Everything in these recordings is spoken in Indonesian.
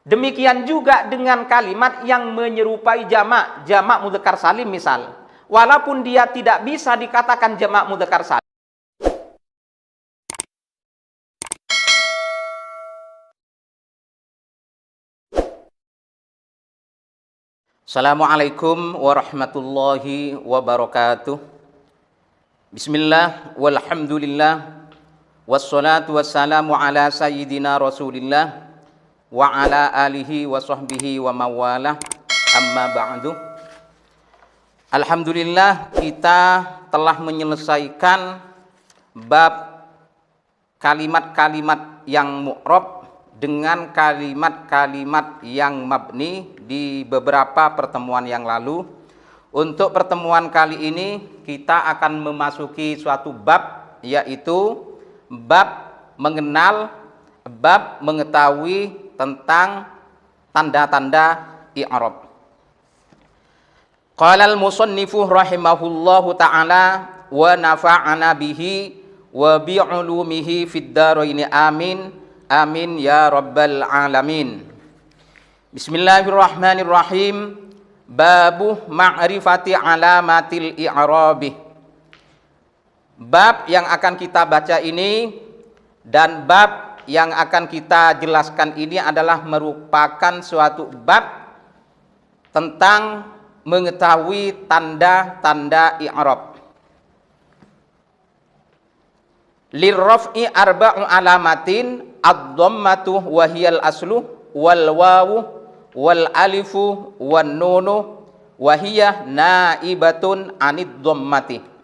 Demikian juga dengan kalimat yang menyerupai jamak mudzakkar salim misal. Walaupun dia tidak bisa dikatakan jamak mudzakkar salim. Assalamualaikum warahmatullahi wabarakatuh. Bismillah walhamdulillah wassalatu wassalamu ala sayyidina Rasulillah wa ala alihi wa sahbihi wa mawalah, amma ba'du. Alhamdulillah, kita telah menyelesaikan bab kalimat-kalimat yang mu'rab dengan kalimat-kalimat yang mabni di beberapa pertemuan yang lalu. Untuk pertemuan kali ini kita akan memasuki suatu bab, yaitu bab mengenal, bab mengetahui tentang tanda-tanda i'rab. Qala al-musannifu rahimahullahu ta'ala wa nafa'ana bihi wa bi'ulumihi fid dharaini amin amin ya rabbal alamin. Bismillahirrahmanirrahim. Babu ma'rifati alamatil i'rabi. Bab yang akan kita baca ini dan bab yang akan kita jelaskan ini adalah merupakan suatu bab tentang mengetahui tanda-tanda i'rab. Lirraf'i arba'u alamatin ad-dhammatu wa hiyal aslu wal wawu wal alifu wan nunu wa hiya naibatun anid dhammati.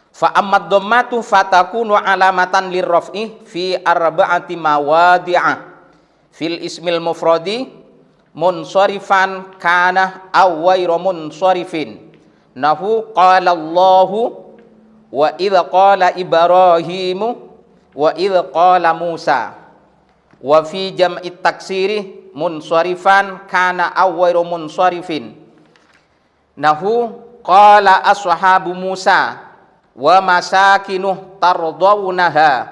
Fa ammad dhammatu fatakunu alamatan lirraf'i fi arba'ati mawadi'a fil ismil mufradi munsharifan kana aw ghairu munsharifin. Nahu qala Allahu wa idza qala Ibrahimu wa idza qala Musa. Wa fi jam'i taksiri munsharifan kana aw ghairu munsharifin. Nahu qala ashabu Musa wa masakinuh tardawunaha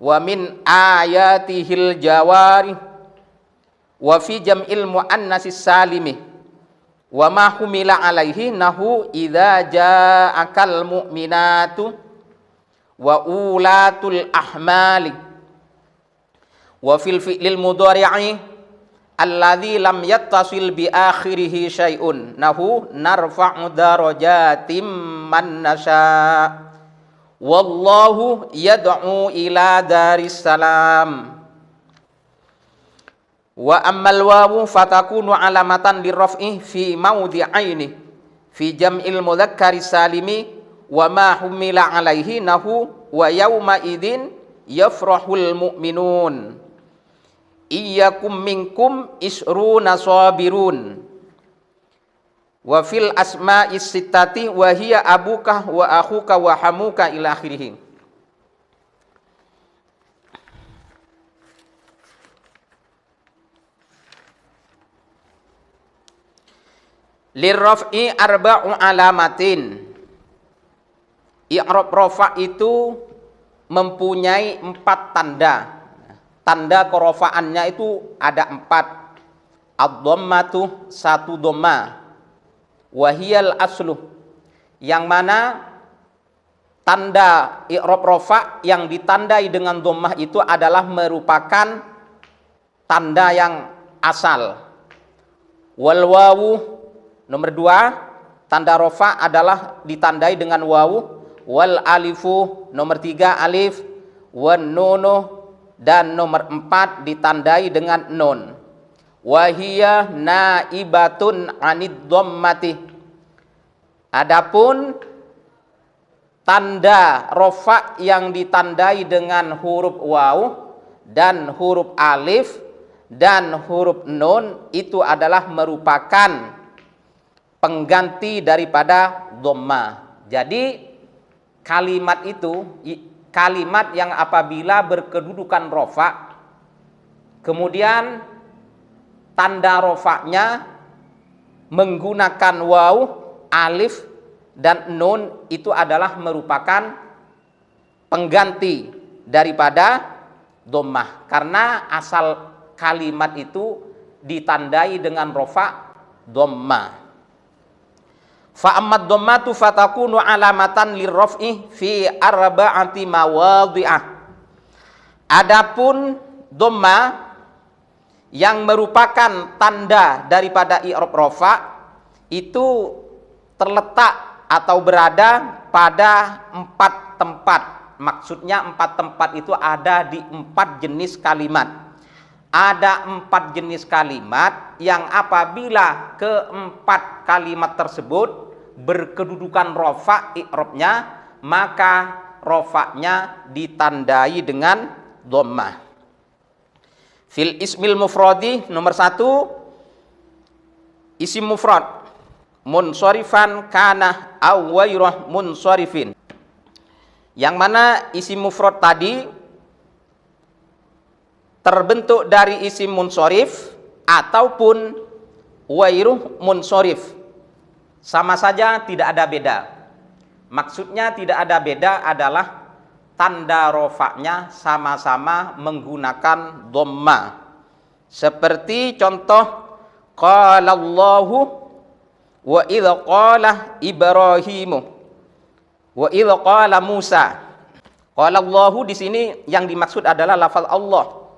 wa min ayatihil jawari. Wa fi jam'il muannasis salimi wa ma humila alaihi nahu idza ja'akal mu'minatu wa ulatul ahmali. Wa fil fi'lil mudhari'i alladzi lam yattasil bi akhirih syai'un nahu narfa'u darajatim man nasha wallahu yad'u ila daris salam. Wa ammal wawu fatakunu alamatan lirraf'i fi mawdi'aini fi jam'il mudzakkari salimi wa ma humila alaihi nahu wa yauma idzin yafrahul mu'minun iyyakum minkum isruna sabirun. Wa fil asma'is sittati wa hiya abuka wa akhuka wa hamuka ila akhirih. Lirraf'i arba'u alamatin. I'rab rafa itu mempunyai 4 tanda. Tanda kerofaannya itu ada 4. Ad-dhammatu, 1 dhamma. Wahiyal aslu, yang mana tanda i'rab rafa yang ditandai dengan dhammah itu adalah merupakan tanda yang asal. Wal wawu, nomor 2, tanda rafa adalah ditandai dengan wawu. Wal alifu, nomor 3 alif. Wan nunu, dan nomor 4 ditandai dengan nun. Wahiyya naibatun anid dhammati. Adapun tanda rafa yang ditandai dengan huruf waw dan huruf alif dan huruf nun itu adalah merupakan pengganti daripada dhamma. Jadi kalimat itu kalimat yang apabila berkedudukan rafa, kemudian tanda rafa'nya menggunakan waw, alif, dan nun itu adalah merupakan pengganti daripada dhammah, karena asal kalimat itu ditandai dengan rofa dhamma. Fa ammad dhammatu fatakunu alamatan lirraf'i fi arba'ati mawadhi'ah. Adapun dhamma yang merupakan tanda daripada i'rab rafa itu terletak atau berada pada 4 tempat. Maksudnya 4 tempat itu ada di 4 jenis kalimat. Ada 4 jenis kalimat yang apabila keempat kalimat tersebut berkedudukan rofa i'rabnya, maka rofa'nya ditandai dengan dhammah. Fil ismil mufradi nomor 1, isim mufrad munsharifan kana aw ghairah munsharifin. Yang mana isim mufrad tadi terbentuk dari isim munsharif ataupun ghairuh munsharif. Sama saja, tidak ada beda. Maksudnya tidak ada beda adalah tanda rofa'nya sama-sama menggunakan dhamma. Seperti contoh qala Allahu wa idza qala Ibrahimu wa idza qala Musa. Qala Allahu di sini yang dimaksud adalah lafaz Allah.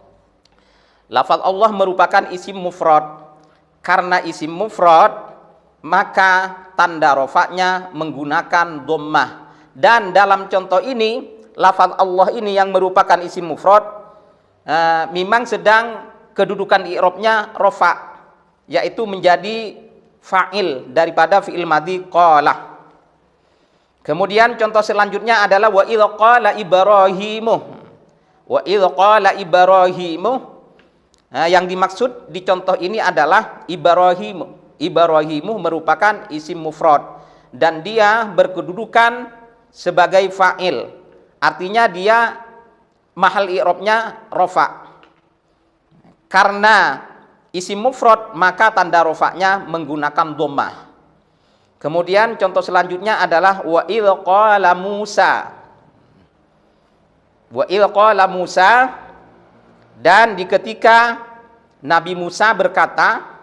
Lafaz Allah merupakan isim mufrad. Karena isim mufrad, maka tanda rofa'nya menggunakan dhammah. Dan dalam contoh ini, lafaz Allah ini yang merupakan isim mufrad, memang sedang kedudukan i'rabnya rofa, yaitu menjadi fa'il daripada fi'il madhi qala. Kemudian contoh selanjutnya adalah wa idza qala Ibrahimu. Wa idza qala Ibrahimu, yang dimaksud di contoh ini adalah Ibrahimu. Ibrahimu merupakan isim mufrad dan dia berkedudukan sebagai fa'il. Artinya dia mahal i'rabnya rofa. Karena isim mufrad, maka tanda rofa'nya menggunakan dhammah. Kemudian contoh selanjutnya adalah wa idza qala Musa. Wa idza qala Musa, dan di ketika Nabi Musa berkata,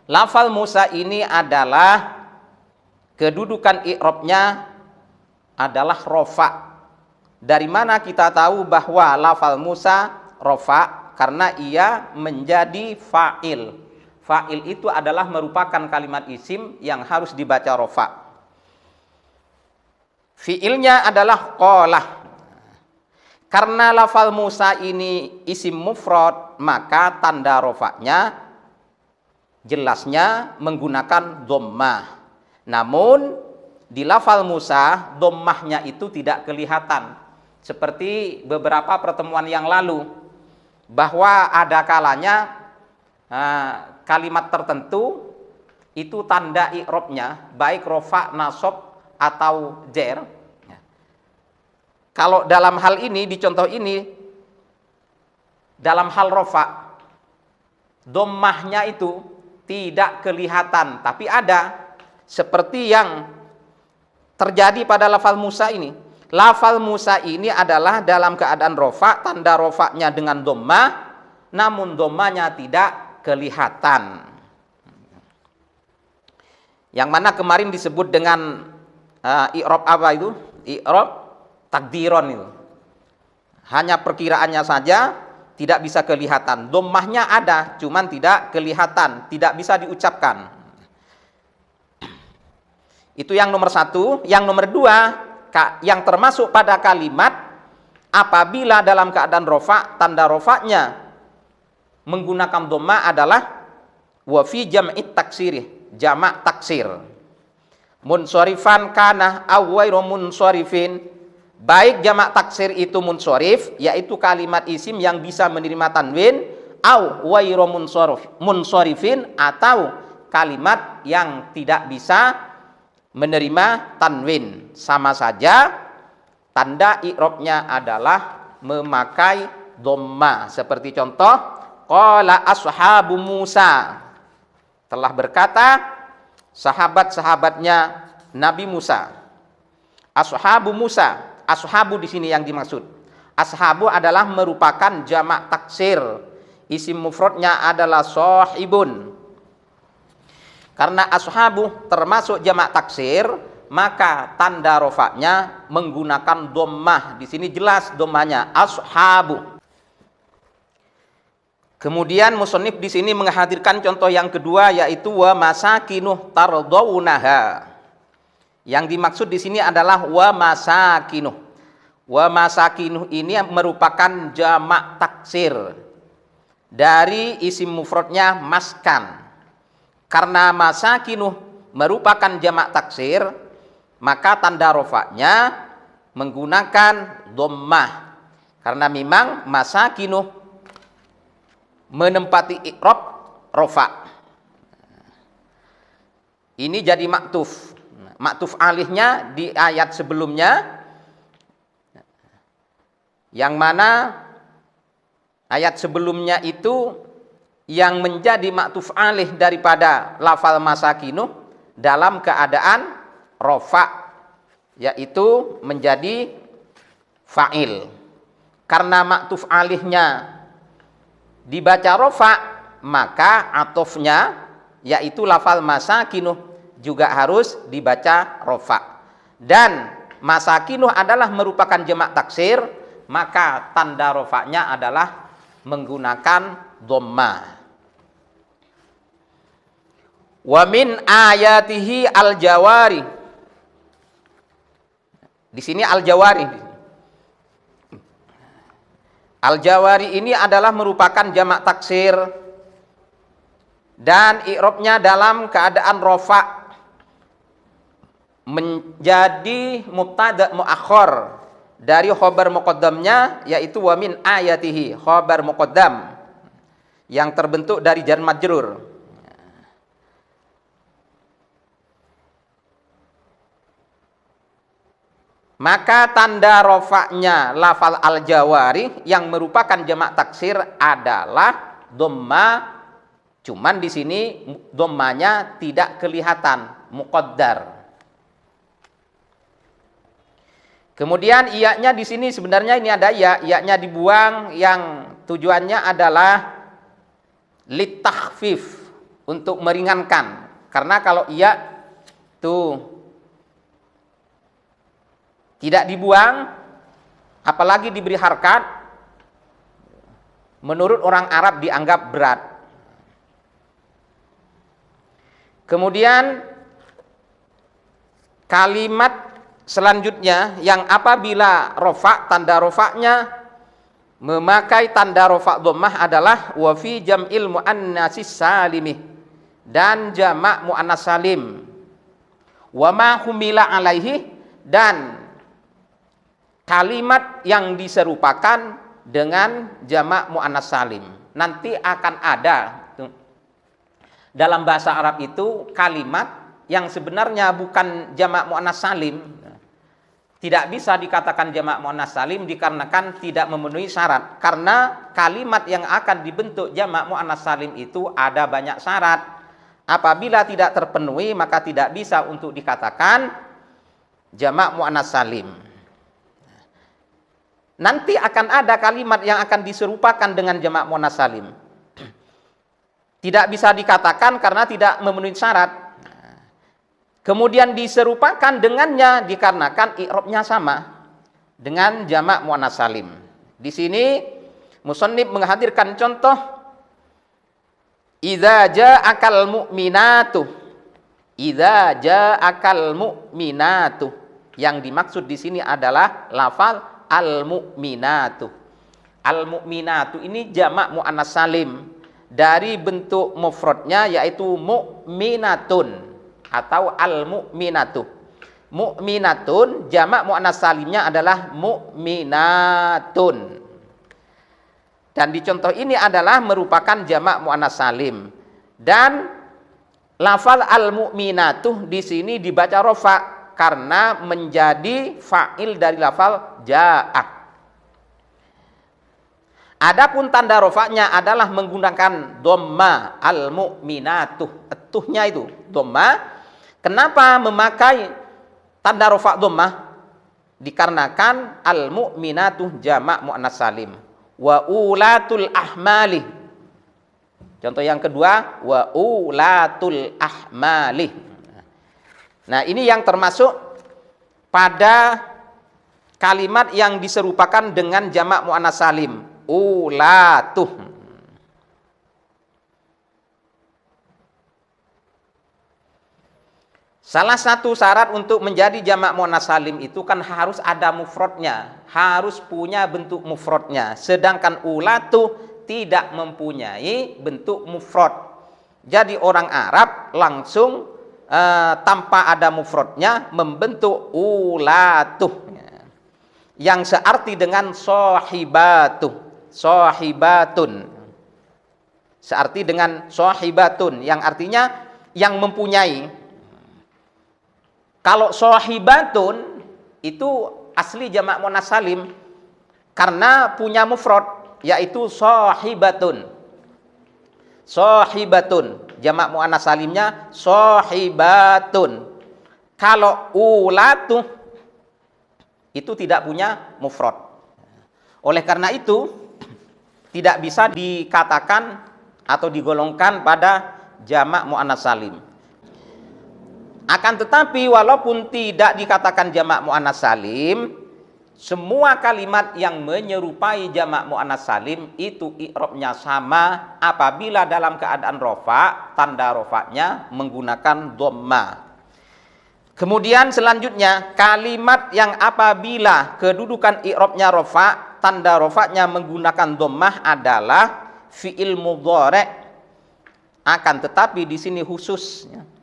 lafal Musa ini adalah kedudukan i'rabnya adalah rofa. Dari mana kita tahu bahwa lafal Musa rofa? Karena ia menjadi fa'il. Fa'il itu adalah merupakan kalimat isim yang harus dibaca rofa. Fi'ilnya adalah qala. Karena lafal Musa ini isim mufrad, maka tanda rofa'nya jelasnya menggunakan dhammah. Namun di lafal Musa dhammahnya itu tidak kelihatan. Seperti beberapa pertemuan yang lalu, bahwa ada kalanya kalimat tertentu itu tanda i'rabnya baik rofa, nasab atau jer. Kalau dalam hal ini, di contoh ini, dalam hal rofa, dhammahnya itu tidak kelihatan, tapi ada, seperti yang terjadi pada lafal Musa ini. Lafal Musa ini adalah dalam keadaan rofa, tanda rofanya dengan dhammah, namun dhammahnya tidak kelihatan. Yang mana kemarin disebut dengan i'rab apa itu? I'rab takdiron itu. Hanya perkiraannya saja, tidak bisa kelihatan. Dhammahnya ada, cuman tidak kelihatan, tidak bisa diucapkan. Itu yang nomor 1. Yang nomor 2, yang termasuk pada kalimat apabila dalam keadaan rofa, tanda rofanya menggunakan dhammah adalah wa fi jam'it taksiri, jamak taksir. Munsharifan kana aw ghairu munsharifin. Baik jamak taksir itu munsharif, yaitu kalimat isim yang bisa menerima tanwin, au ghairu munsharifin, atau kalimat yang tidak bisa menerima tanwin. Sama saja tanda i'rabnya adalah memakai dhamma. Seperti contoh qala ashabu Musa, telah berkata sahabat-sahabatnya Nabi Musa. Ashabu Musa, ashabu di sini yang dimaksud. Ashabu adalah merupakan jamak taksir isim mufradnya adalah sahibun. Karena ashabu termasuk jamak taksir, maka tanda rofaknya menggunakan dhammah. Di sini jelas dhammahnya ashabu. Kemudian musannif di sini menghadirkan contoh yang kedua, yaitu wa masakinuh tardawunaha. Yang dimaksud di sini adalah wa masakinuh. Wa masakinuh ini merupakan jamak taksir dari isim mufradnya maskan. Karena masakinuh merupakan jamak taksir, maka tanda rofaknya menggunakan dhammah. Karena memang masakinuh menempati i'rab rofa. Ini jadi maktuf. Maktuf alihnya di ayat sebelumnya, yang mana ayat sebelumnya itu yang menjadi maktuf alih daripada lafal masakinuh dalam keadaan rofa, yaitu menjadi fa'il. Karena maktuf alihnya dibaca rofa, maka atofnya yaitu lafal masakinuh juga harus dibaca rofa. Dan masakinuh adalah merupakan jamak taksir, maka tanda rofaknya adalah menggunakan dhammah. Wa min ayatihi al-jawari. Di sini al-jawari. Al-jawari ini adalah merupakan jamak taksir dan i'rabnya dalam keadaan rofa, menjadi mubtada muakhar dari khabar muqaddamnya, yaitu wa min ayatihi, khabar muqaddam yang terbentuk dari jar majrur. Maka tanda rofaknya lafal al-jawari yang merupakan jamak taksir adalah dhammah. Cuman di sini dhammahnya tidak kelihatan, muqaddar. Kemudian iya-nya di sini sebenarnya ini ada iya-nya dibuang, yang tujuannya adalah litakhfif, untuk meringankan. Karena kalau iya tuh tidak dibuang, apalagi diberi harkat, menurut orang Arab dianggap berat. Kemudian kalimat selanjutnya yang apabila rofa, tanda rofaknya memakai tanda rofa dhammah adalah wa fi jam'il muannatsis salimi, dan jamak muannas salim, wa ma humila alaihi, dan kalimat yang diserupakan dengan jamak muannas salim. Nanti akan ada dalam bahasa Arab itu kalimat yang sebenarnya bukan jamak muannas salim. Tidak bisa dikatakan jamak muannas salim dikarenakan tidak memenuhi syarat. Karena kalimat yang akan dibentuk jamak muannas salim itu ada banyak syarat. Apabila tidak terpenuhi, maka tidak bisa untuk dikatakan jamak muannas salim. Nanti akan ada kalimat yang akan diserupakan dengan jamak muannas salim. Tidak bisa dikatakan karena tidak memenuhi syarat. Kemudian diserupakan dengannya dikarenakan i'rabnya sama dengan jamak muannas salim. Di sini musannif menghadirkan contoh idza ja'akal mu'minatu. Idza ja'akal mu'minatu. Yang dimaksud di sini adalah lafal al-mu'minatu. Al-mu'minatu ini jamak muannas salim dari bentuk mufradnya, yaitu mu'minatun atau al-mu'minatu. Mu'minatun jamak muannas salimnya adalah mu'minatun. Dan di contoh ini adalah merupakan jamak muannas salim. Dan lafal al-mu'minatu di sini dibaca rofa karena menjadi fa'il dari lafal ja'ak. Adapun tanda rofaknya adalah menggunakan dhamma, al-mu'minatuh. Etuhnya itu dhamma. Kenapa memakai tanda rofak dhamma? Dikarenakan al-mu'minatuh jamak muannas salim. Wa ulatul ahmali, Contoh yang kedua, wa ulatul ahmali. Nah, ini yang termasuk pada kalimat yang diserupakan dengan jamak muannats salim, ulatuh. Salah satu syarat untuk menjadi jamak muannats salim itu kan harus ada mufradnya, harus punya bentuk mufradnya. Sedangkan ulatu tidak mempunyai bentuk mufrad. Jadi orang Arab langsung tanpa ada mufradnya membentuk ulatuh, yang searti dengan sahibatuh, sahibatun. Searti dengan sahibatun, yang artinya yang mempunyai. Kalau sahibatun itu asli jamak muannats salim karena punya mufrad yaitu sahibatun. Sahibatun, jamak muannats salimnya sahibatun. Kalau ulatuh itu tidak punya mufrad. Oleh karena itu tidak bisa dikatakan atau digolongkan pada jamak muannats salim. Akan tetapi walaupun tidak dikatakan jamak muannats salim, semua kalimat yang menyerupai jamak muannats salim itu i'rabnya sama apabila dalam keadaan rofa, tanda rofanya menggunakan dhamma. Kemudian selanjutnya kalimat yang apabila kedudukan i'rabnya rofa, tanda rofanya menggunakan dhammah adalah fi'il mudhari'. Akan tetapi di sini khususnya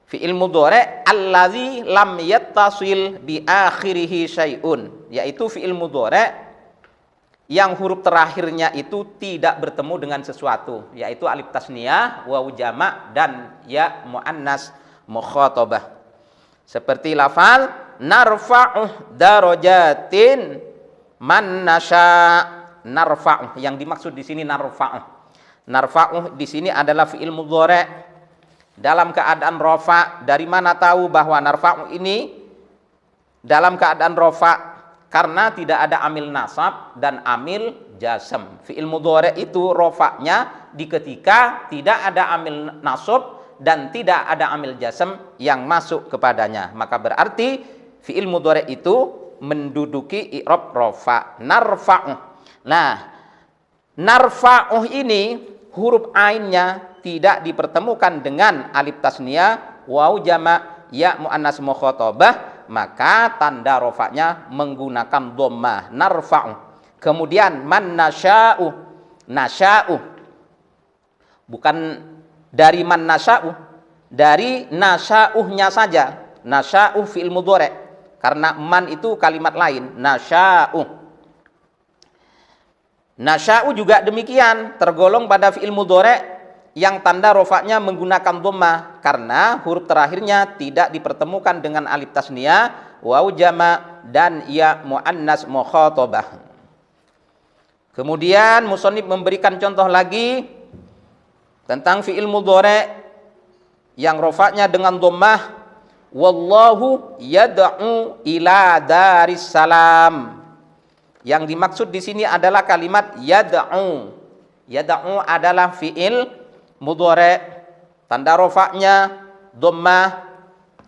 fi'il mudhari' allazi lam yattasil bi akhirih syai'un, yaitu fi'il mudhari' yang huruf terakhirnya itu tidak bertemu dengan sesuatu, yaitu alif tasniyah, wawu jamak dan ya muannas mukhatabah. Seperti lafal narfa'u darajatin man nasya. Narfa'u, yang dimaksud di sini narfa'u. Narfa'u di sini adalah fi'il mudhari' dalam keadaan rofa. Dari mana tahu bahwa narfa'u ini dalam keadaan rofa? Karena tidak ada amil nasab dan amil jasm. Fi'il mudhari' itu rofa'nya di ketika tidak ada amil nasab dan tidak ada amil jasm yang masuk kepadanya. Maka berarti fi'il mudhari' itu menduduki i'rab rofa. Narfa'u. Nah, narfa'u ini huruf ainnya tidak dipertemukan dengan alif tasniyah, wawu jamak, ya muannas mukhatabah, maka tanda rofa'nya menggunakan dhammah, narfa'u. Kemudian man nasya'u, nasya'u bukan dari man nasya'u, dari nasya'uhnya saja. Nasya'u fi'il mudhari', karena man itu kalimat lain. Nasya'u, nasya'u juga demikian tergolong pada fi'il mudhari' yang tanda rofaknya menggunakan dhammah karena huruf terakhirnya tidak dipertemukan dengan alif tasniyah, wawu jamak dan ya muannas mukhatabah. Kemudian musannif memberikan contoh lagi tentang fi'il mudhari' yang rofaknya dengan dhammah, wallahu yad'u ila daris salam. Yang dimaksud di sini adalah kalimat yad'u. Yad'u adalah fi'il mudhari', tanda rofaknya dhammah.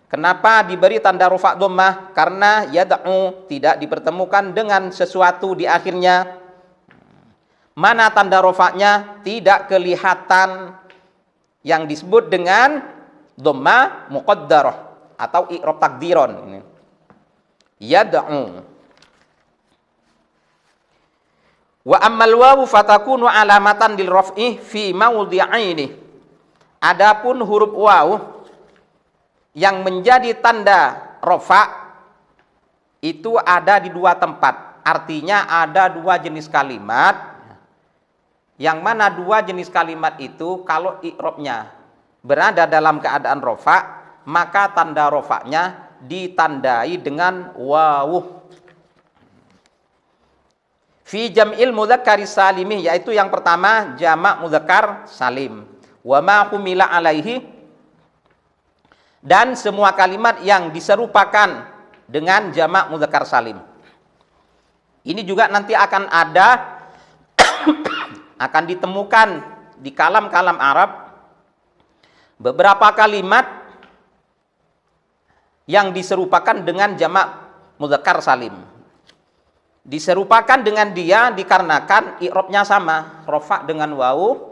Kenapa diberi tanda rofak dhammah? Karena yad'u tidak dipertemukan dengan sesuatu di akhirnya. Mana tanda rofaknya? Tidak kelihatan, yang disebut dengan dhammah muqaddarah atau i'rab takdiron. Yad'u. Wa ammal wawu fatakunu alamatan lil raf'i fi mawdhi'aini. Adapun huruf wawu yang menjadi tanda rafa itu ada di dua tempat. Artinya ada dua jenis kalimat, yang mana dua jenis kalimat itu kalau i'rabnya berada dalam keadaan rafa, maka tanda rafa'nya ditandai dengan wawu. Fi jam'il mudzakkari salimi, yaitu yang pertama jamak mudzakkar salim. Wa ma humila alaihi, dan semua kalimat yang diserupakan dengan jamak mudzakkar salim. Ini juga nanti akan ada akan ditemukan di kalam-kalam Arab beberapa kalimat yang diserupakan dengan jamak mudzakkar salim. Diserupakan dengan dia dikarenakan i'rabnya sama, rafa dengan wawu,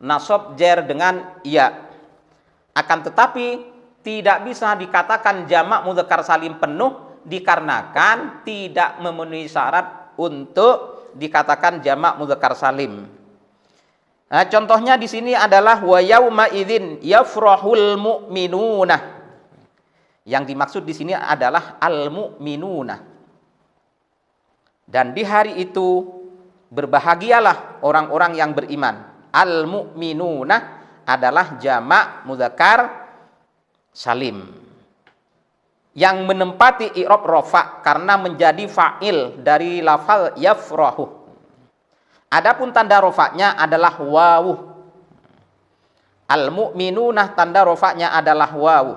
nasab jar dengan ya. Akan tetapi tidak bisa dikatakan jamak mudzakkar salim penuh dikarenakan tidak memenuhi syarat untuk dikatakan jamak mudzakkar salim. Nah, contohnya di sini adalah wa yauma idzin yafrahul mu'minuna. Yang dimaksud di sini adalah al-mu'minuna. Dan di hari itu berbahagialah orang-orang yang beriman. Al-mu'minuna adalah jamak mudzakkar salim yang menempati i'rab rafa karena menjadi fa'il dari lafal yafrahu. Adapun tanda rafa'nya adalah wawu. Al-mu'minuna tanda rafa'nya adalah wawu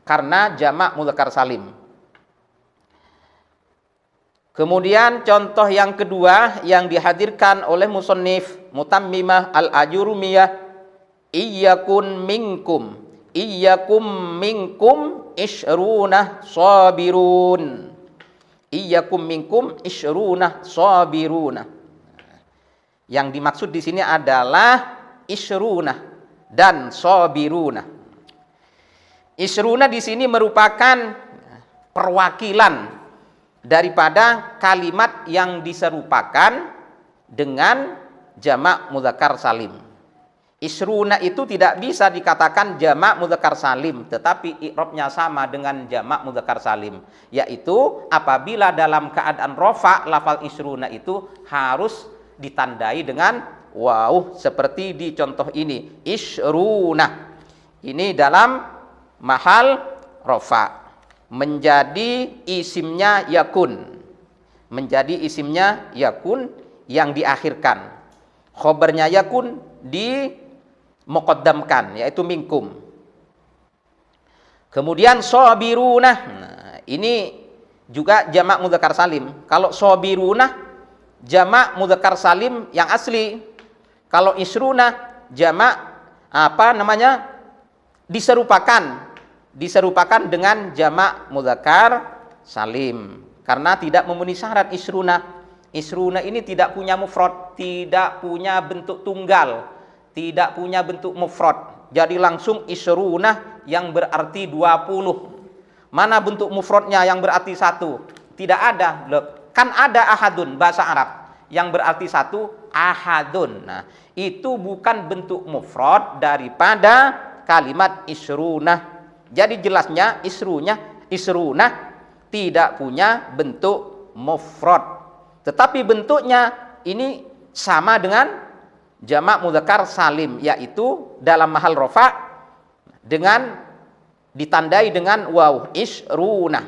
karena jamak mudzakkar salim. Kemudian contoh yang kedua yang dihadirkan oleh musannif Mutammimah Al-Ajurumiyah, iyyakum minkum isyruna sabirun. Iyyakum minkum isyruna sabiruna. Yang dimaksud di sini adalah isyruna dan sabiruna. Isyruna di sini merupakan perwakilan daripada kalimat yang diserupakan dengan jamak mudzakkar salim. Isruna itu tidak bisa dikatakan jamak mudzakkar salim, tetapi i'rabnya sama dengan jamak mudzakkar salim, yaitu apabila dalam keadaan rafa lafal isruna itu harus ditandai dengan waw seperti di contoh ini, isruna. Ini dalam mahal rafa. Menjadi isimnya yakun, menjadi isimnya yakun yang diakhirkan, khobarnya yakun dimuqaddamkan yaitu minkum. Kemudian sabiruna, nah, ini juga jamak mudzakkar salim. Kalau sabiruna jamak mudzakkar salim yang asli. Kalau isruna jamak diserupakan dengan jamak mudzakkar salim karena tidak memenuhi syarat isruna. Isruna ini tidak punya mufrad, tidak punya bentuk tunggal, tidak punya bentuk mufrad. Jadi langsung isruna yang berarti 20. Mana bentuk mufradnya yang berarti 1? Tidak ada. Kan ada ahadun bahasa Arab yang berarti 1, ahadun. Nah, itu bukan bentuk mufrad daripada kalimat isruna. Jadi jelasnya isruna tidak punya bentuk mufrad. Tetapi bentuknya ini sama dengan jamak mudzakkar salim, yaitu dalam mahal rafa dengan ditandai dengan waw, isruna.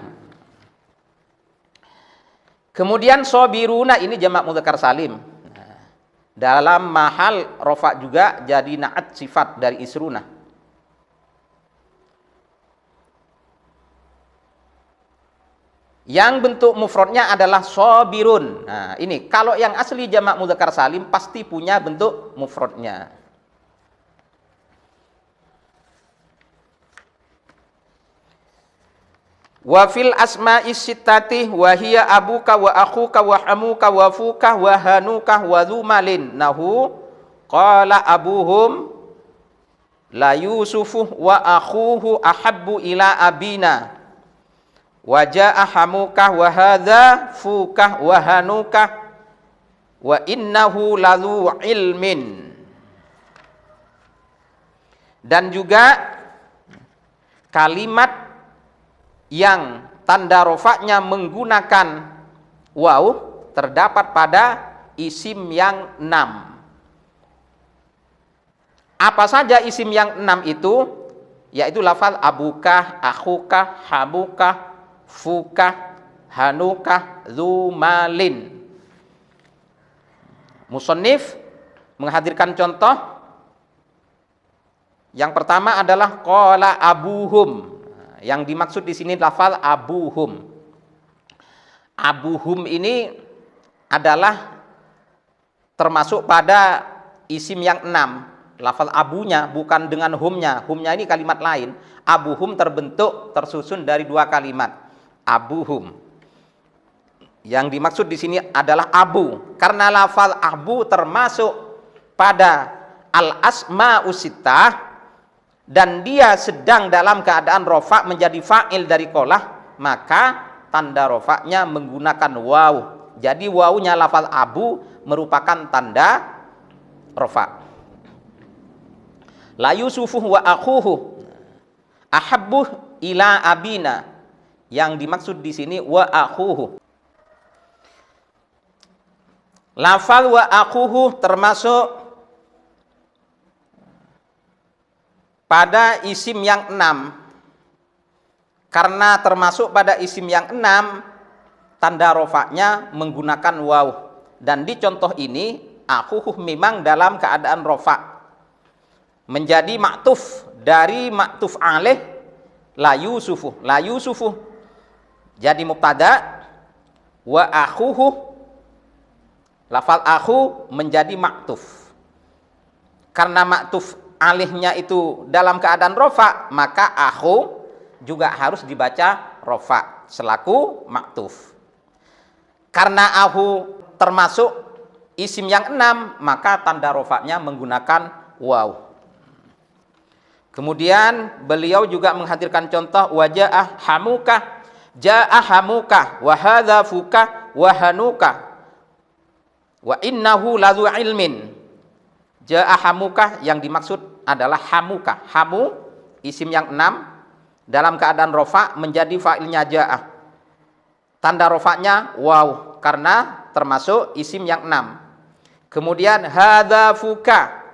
Kemudian sabiruna ini jamak mudzakkar salim. Dalam mahal rafa juga jadi na'at sifat dari isruna. Yang bentuk mufradnya adalah sabirun. Nah, ini kalau yang asli jamak mudzakkar salim pasti punya bentuk mufradnya. Wa fil asma'is sittati wa hiya abuka wa akhuka wa hamuka wa fuka wa hanuka wa dzumalin. Nahu qala abuhum la yusufu wa akhuhu ahabbu ila abina. Wajah hamukah wa hadza fukah wa hanukah wa innahu lazu ilmin. Dan juga kalimat yang tanda rofaknya menggunakan waw terdapat pada isim yang 6. Apa saja isim yang 6 itu? Yaitu lafal abukah, akhukah, hamukah, fukah, hanukah, dzumalin. Musannif menghadirkan contoh. Yang pertama adalah qala abuhum. Yang dimaksud di sini lafal abuhum. Abuhum ini adalah termasuk pada isim yang 6. Lafal abunya bukan dengan humnya. Humnya ini kalimat lain. Abuhum tersusun dari 2 kalimat. Abuhum. Yang dimaksud di sini adalah abu. Karena lafal abu termasuk pada al-asma'us sittah dan dia sedang dalam keadaan rofa menjadi fa'il dari qolah, maka tanda rofaknya menggunakan waw. Jadi wawnya lafal abu merupakan tanda rofa. La Yusufuh wa akhuhu ahabbuh ila abina. Yang dimaksud di sini wa akhuhu. Lafal wa akhuhu termasuk pada isim yang 6. Karena termasuk pada isim yang 6, tanda rofaknya menggunakan waw. Dan di contoh ini akhuhu memang dalam keadaan rofa, menjadi maktuf dari maktuf alaih la Yusufuh. La Yusufuh jadi mubtada, wa akhuhu lafal akhu menjadi maktuf. Karena maktuf alaihnya itu dalam keadaan rofa, maka akhu juga harus dibaca rofa selaku maktuf. Karena akhu termasuk isim yang 6, maka tanda rofaknya menggunakan waw. Kemudian beliau juga menghadirkan contoh waja'ah hamuka, ja'ah hamuka wa hadza fuka wa hanuka wa innahu ladzu ilmin. Ja'ah hamuka yang dimaksud adalah hamuka. Hamu isim yang 6 dalam keadaan rofa menjadi fa'ilnya ja'ah. Tanda rofaknya waw karena termasuk isim yang 6. Kemudian hadza fuka.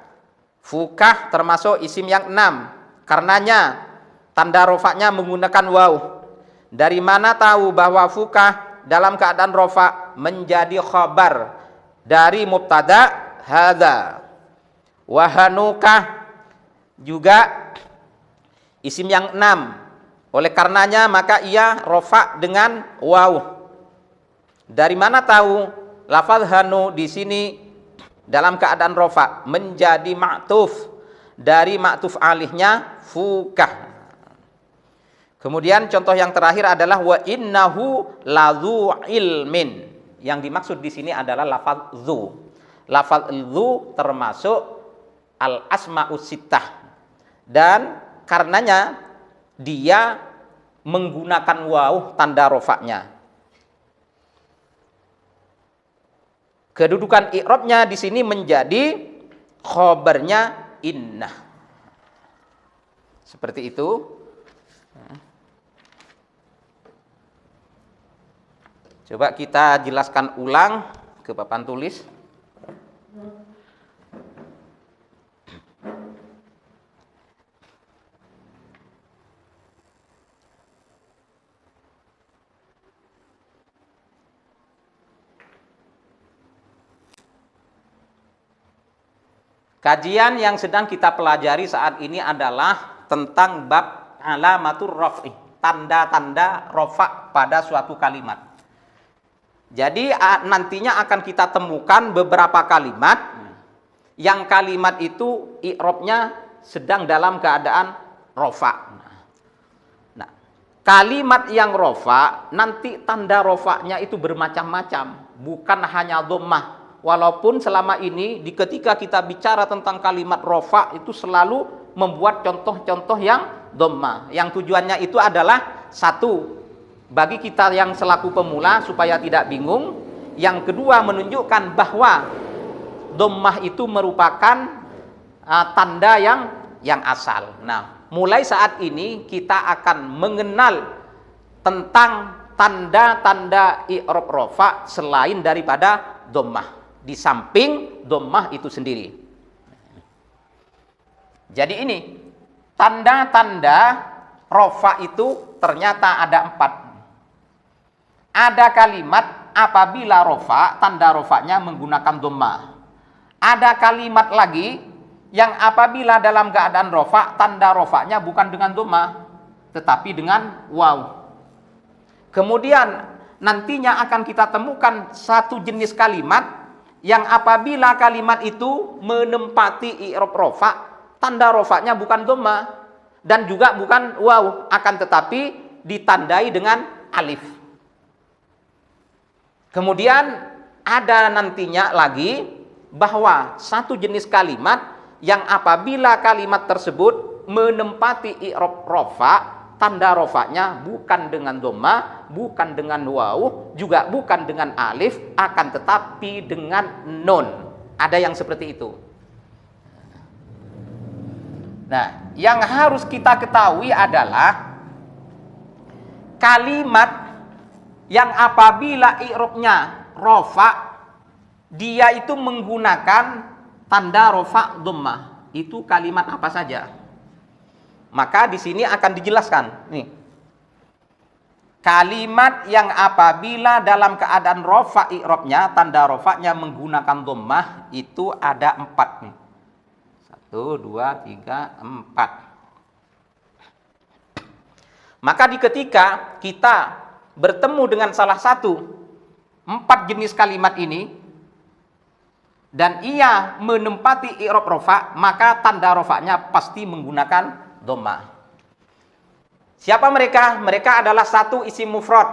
Fukah termasuk isim yang 6. Karenanya tanda rofaknya menggunakan waw. Dari mana tahu bahwa fukah dalam keadaan rofa menjadi khabar dari mubtada hadza. Wahanukah juga isim yang 6. Oleh karenanya maka ia rofa dengan waw. Dari mana tahu lafaz hanu di sini dalam keadaan rofa menjadi maktuf dari maktuf alihnya fukah. Kemudian contoh yang terakhir adalah wa innahu ladzu ilmin. Yang dimaksud di sini adalah lafaz dzu. Lafaz dzu termasuk al asma'us sittah dan karenanya dia menggunakan waw tanda rofaknya. Kedudukan i'rabnya di sini menjadi khobarnya innah. Seperti itu. Coba kita jelaskan ulang ke papan tulis. Kajian yang sedang kita pelajari saat ini adalah tentang bab alamatur raf'i, tanda-tanda rofa pada suatu kalimat. Jadi nantinya akan kita temukan beberapa kalimat yang kalimat itu i'rabnya sedang dalam keadaan rofa. Nah, kalimat yang rofa nanti tanda rofanya itu bermacam-macam, bukan hanya dhammah. Walaupun selama ini ketika kita bicara tentang kalimat rofa itu selalu membuat contoh-contoh yang dhammah. Yang tujuannya itu adalah satu, bagi kita yang selaku pemula supaya tidak bingung. Yang kedua, menunjukkan bahwa dhammah itu merupakan tanda yang asal. Nah, mulai saat ini kita akan mengenal tentang tanda-tanda i'rab rofa selain daripada dhammah, di samping dhammah itu sendiri. Jadi ini tanda-tanda rofa itu ternyata ada 4. Ada kalimat apabila rofa, tanda rofanya menggunakan dhammah. Ada kalimat lagi yang apabila dalam keadaan rofa, tanda rofanya bukan dengan dhammah, tetapi dengan waw. Kemudian nantinya akan kita temukan satu jenis kalimat yang apabila kalimat itu menempati i'rab rafa, tanda rafanya bukan dhamma dan juga bukan waw, akan tetapi ditandai dengan alif. Kemudian ada nantinya lagi bahwa satu jenis kalimat yang apabila kalimat tersebut menempati i'rab rafa, tanda rafanya bukan dengan dhamma, bukan dengan waw, juga bukan dengan alif, akan tetapi dengan nun. Ada yang seperti itu. Nah, yang harus kita ketahui adalah kalimat yang apabila i'rabnya rafa, dia itu menggunakan tanda rafa dhammah. Itu kalimat apa saja? Maka di sini akan dijelaskan. Nih. Kalimat yang apabila dalam keadaan rafa i'rabnya, tanda rafanya menggunakan dhammah, itu ada 4 nih. 1, 2, 3, 4. Maka ketika kita bertemu dengan salah satu 4 jenis kalimat ini dan ia menempati i'rab rafa, maka tanda rafanya pasti menggunakan dhammah. Siapa mereka? Mereka adalah satu isim mufrad.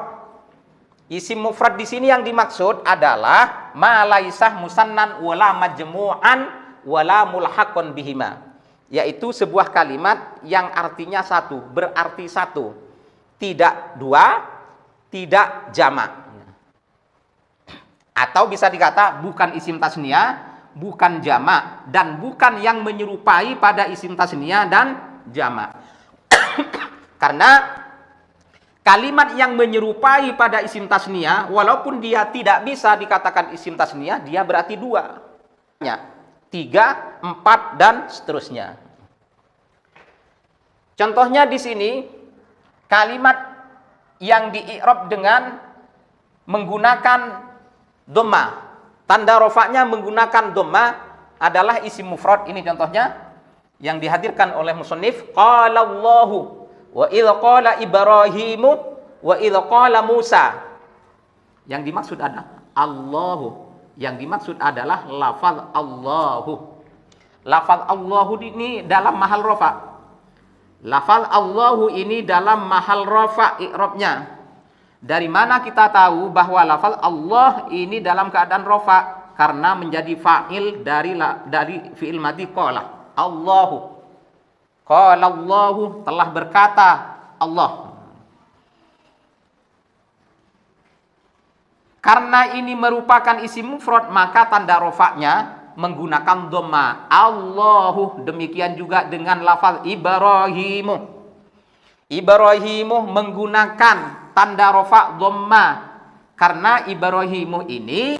Isim mufrad di sini yang dimaksud adalah ma laisah musannan wala majmu'an wala mulhaqun bihima, yaitu sebuah kalimat yang artinya satu, berarti satu, tidak dua, tidak jamak. Atau bisa dikata bukan isim tasniyah, bukan jamak, dan bukan yang menyerupai pada isim tasniyah dan jamak. Karena kalimat yang menyerupai pada isim tasniyah, walaupun dia tidak bisa dikatakan isim tasniyah, dia berarti 2, 3, 4 dan seterusnya. Contohnya di sini kalimat yang di-i'rab dengan menggunakan dhammah, tanda rafanya menggunakan dhammah adalah isim mufrad. Ini contohnya yang dihadirkan oleh musannif, qala Allahu wa idz qala Ibrahimu wa idz qala Musa. Yang dimaksud adalah Allahu. Yang dimaksud adalah lafaz Allahu. Lafaz Allahu ini dalam mahal rafa. Lafaz Allahu ini dalam mahal rafa i'rabnya. Dari mana kita tahu bahwa lafaz Allah ini dalam keadaan rafa? Karena menjadi fa'il dari fi'il madhi qala. Allahu. Qala Allahu, telah berkata Allah. Karena ini merupakan isim mufrad, maka tanda rafa'nya menggunakan dhamma. Allahu. Demikian juga dengan lafaz Ibrahimu. Ibrahimu menggunakan tanda rafa' dhamma. Karena Ibrahimu ini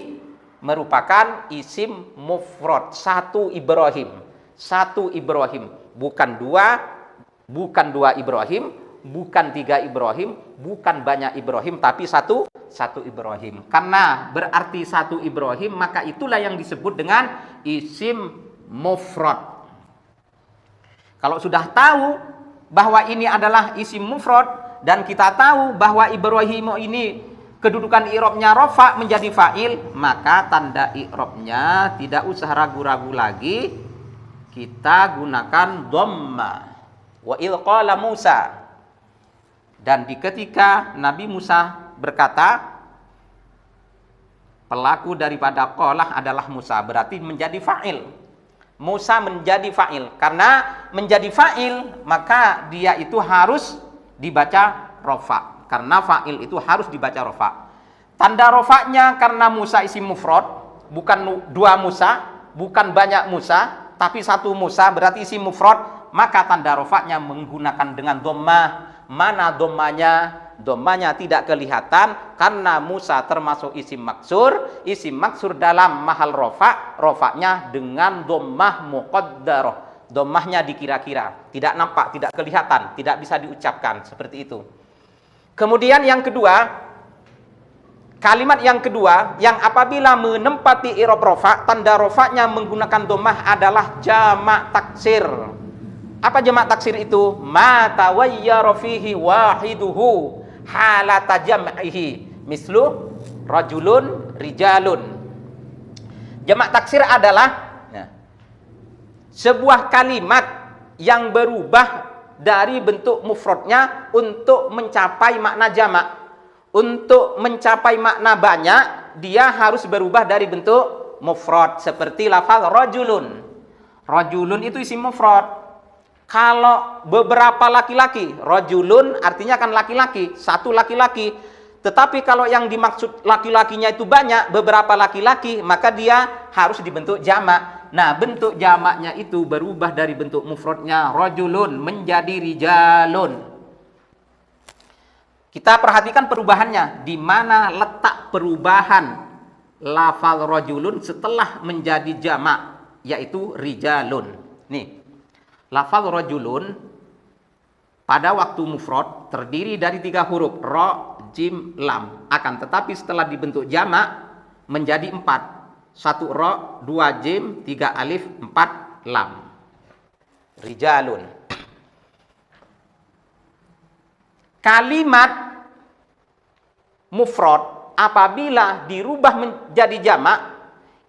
merupakan isim mufrad, satu Ibrahim. Satu Ibrahim, bukan dua Ibrahim, bukan 3 Ibrahim, bukan banyak Ibrahim, tapi satu Ibrahim. Karena berarti satu Ibrahim, maka itulah yang disebut dengan isim mufrad. Kalau sudah tahu bahwa ini adalah isim mufrad dan kita tahu bahwa Ibrahim ini kedudukan i'rabnya rafa menjadi fa'il, maka tanda i'rabnya tidak usah ragu-ragu lagi, kita gunakan dhamma. Wa idz qala Musa, dan ketika Nabi Musa berkata, pelaku daripada qalah adalah Musa, berarti menjadi fa'il. Musa menjadi fa'il. Karena menjadi fa'il, maka dia itu harus dibaca rafa. Karena fa'il itu harus dibaca rafa. Tanda rafanya karena Musa isim mufrad, bukan 2 Musa, bukan banyak Musa, tapi satu Musa, berarti isim mufrad, maka tanda rafanya menggunakan dengan dhammah. Mana dhammanya? Dhammanya tidak kelihatan karena Musa termasuk isim maksur. Isim maksur dalam mahal rafa, rafanya dengan dhammah muqaddarah. Dhammahnya dikira-kira, tidak nampak, tidak kelihatan, tidak bisa diucapkan, seperti itu. Kemudian yang kedua, kalimat yang kedua yang apabila menempati i'rab rafa, tanda rafanya menggunakan dhammah adalah jamak taksir. Apa jamak taksir itu? Ma tawayyara fihi wahiduhu halata jam'ihi mislu rajulun rijalun. Jamak taksir adalah sebuah kalimat yang berubah dari bentuk mufradnya untuk mencapai makna jamak. Untuk mencapai makna banyak, dia harus berubah dari bentuk mufrad. Seperti lafaz rajulun. Rajulun itu isim mufrad. Kalau beberapa laki-laki, rajulun artinya kan laki-laki, satu laki-laki. Tetapi kalau yang dimaksud laki-lakinya itu banyak, beberapa laki-laki, maka dia harus dibentuk jamak. Nah, bentuk jamaknya itu berubah dari bentuk mufradnya rajulun menjadi rijalun. Kita perhatikan perubahannya, di mana letak perubahan lafal rajulun setelah menjadi jamak, yaitu rijalun. Nih, lafal rajulun pada waktu mufrad terdiri dari 3 huruf, ra, jim, lam. Akan tetapi setelah dibentuk jamak menjadi 4. 1 ra, 2 jim, 3 alif, 4 lam. Rijalun. Kalimat mufrad apabila dirubah menjadi jamak,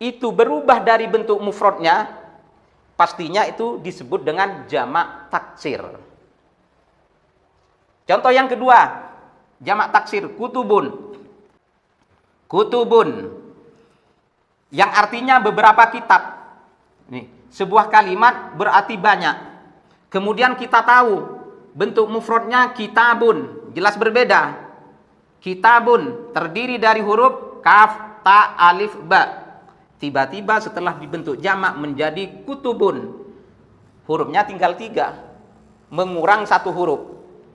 itu berubah dari bentuk mufradnya, pastinya itu disebut dengan jamak taksir. Contoh yang kedua, jamak taksir kutubun. Kutubun yang artinya beberapa kitab. Nih, sebuah kalimat berarti banyak. Kemudian kita tahu bentuk mufradnya kitabun, jelas berbeda. Kitabun terdiri dari huruf kaf, ta, alif, ba. Tiba-tiba setelah dibentuk jamak menjadi kutubun, hurufnya tinggal 3, mengurang 1 huruf,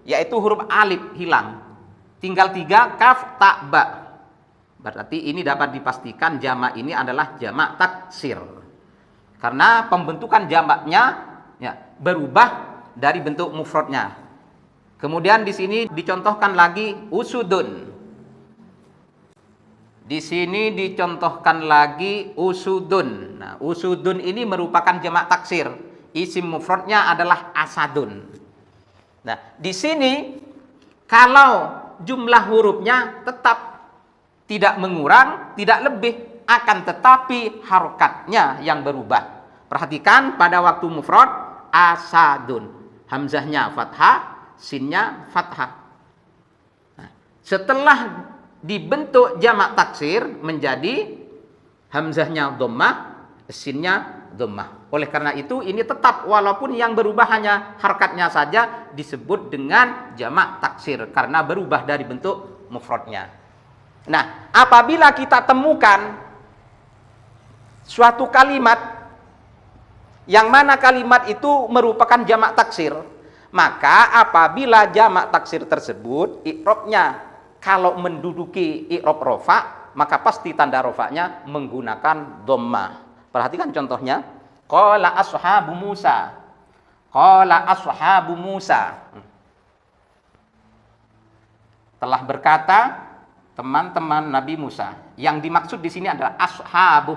yaitu huruf alif hilang. Tinggal 3 kaf, ta, ba. Berarti ini dapat dipastikan jamak ini adalah jamak taksir. Karena pembentukan jamaknya berubah dari bentuk mufradnya. Kemudian di sini dicontohkan lagi usudun. Di sini dicontohkan lagi usudun. Nah, usudun ini merupakan jamak taksir. Isim mufradnya adalah asadun. Nah, di sini kalau jumlah hurufnya tetap tidak mengurang, tidak lebih, akan tetapi harokatnya yang berubah. Perhatikan pada waktu mufrad asadun. Hamzahnya fathah, sinnya fathah. Nah, setelah dibentuk jamak taksir menjadi hamzahnya dhammah, sinnya dhammah. Oleh karena itu ini tetap walaupun yang berubah hanya harokatnya saja disebut dengan jamak taksir karena berubah dari bentuk mufradnya. Nah, apabila kita temukan suatu kalimat yang mana kalimat itu merupakan jamak taksir, maka apabila jamak taksir tersebut i'rabnya kalau menduduki i'rab rofa, maka pasti tanda rofanya menggunakan dhammah. Perhatikan contohnya, qala ashabu Musa. Qala ashabu Musa. Telah berkata teman-teman Nabi Musa. Yang dimaksud di sini adalah ashabu.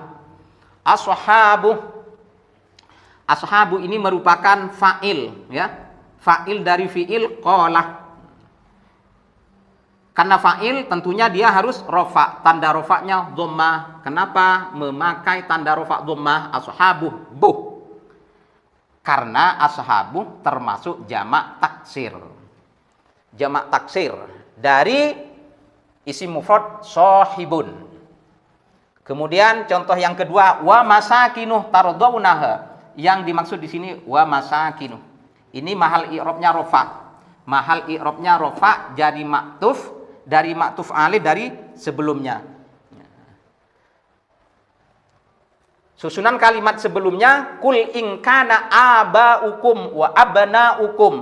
Ashabu. Ashabu ini merupakan fa'il, ya. Fa'il dari fi'il qala. Karena fa'il tentunya dia harus rofa, tanda rofaknya dhammah. Kenapa memakai tanda rofa dhammah ashabu buh? Karena ashabu termasuk jamak taksir. Jamak taksir dari isim mufrad sahibun. Kemudian contoh yang kedua, wa masakinuh tardawnaha. Yang dimaksud di sini wa masakinuh. Ini mahal i'rabnya rofa. Mahal i'rabnya rofa jadi maktuf dari maktuf alih dari sebelumnya. Susunan kalimat sebelumnya kul in kana abaukum wa abnaukum.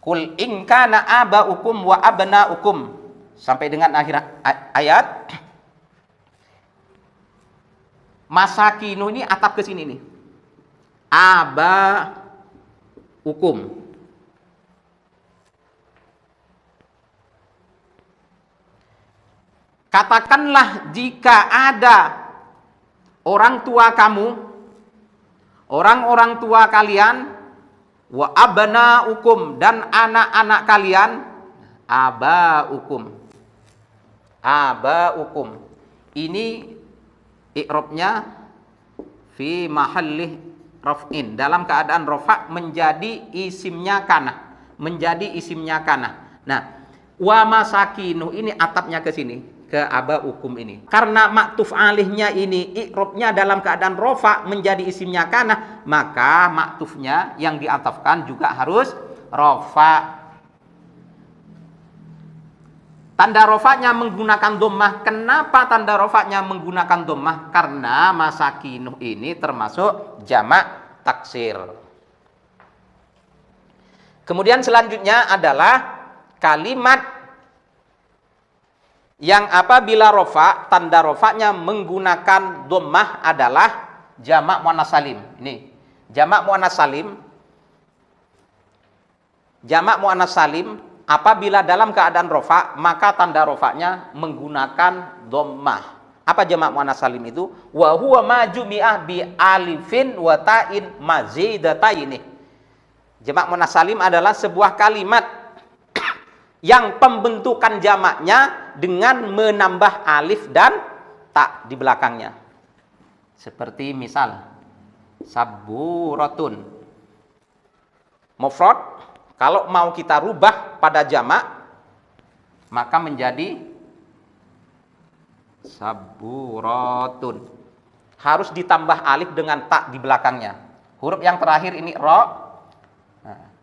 Kul in kana abaukum wa abnaukum sampai dengan akhir ayat. Masakinu ini atap ke sini nih. Aba ukum. Katakanlah jika ada orang tua kamu, orang-orang tua kalian, wa abna ukum dan anak-anak kalian, aba ukum. Aba ukum. ini i'rabnya fi mahalli raf'in, dalam keadaan rafa menjadi isimnya kana, menjadi isimnya kana. Nah, wa masakinu ini atapnya ke sini, ke aba ukum ini. Karena maktuf alihnya ini i'rabnya dalam keadaan rafa menjadi isimnya kana, maka maktufnya yang diatafkan juga harus rafa. Tanda rofaknya menggunakan dhammah. Kenapa tanda rofaknya menggunakan dhammah? Karena masakinuh ini termasuk jamak taksir. Kemudian selanjutnya adalah kalimat yang apabila rofa, tanda rofaknya menggunakan dhammah adalah jamak muannats salim. Ini jamak muannats salim. Jamak muannats salim apabila dalam keadaan rofa, maka tanda rofaknya menggunakan dhammah. Apa jamak muannats salim itu? Wa huwa ma jumi'ah bi alifin wa ta'in mazidataini. Jamak muannats salim adalah sebuah kalimat yang pembentukan jamaknya dengan menambah alif dan ta di belakangnya. Seperti misal saburatun. Mufrad kalau mau kita rubah pada jamak, maka menjadi saburatun. Harus ditambah alif dengan tak di belakangnya. Huruf yang terakhir ini ro,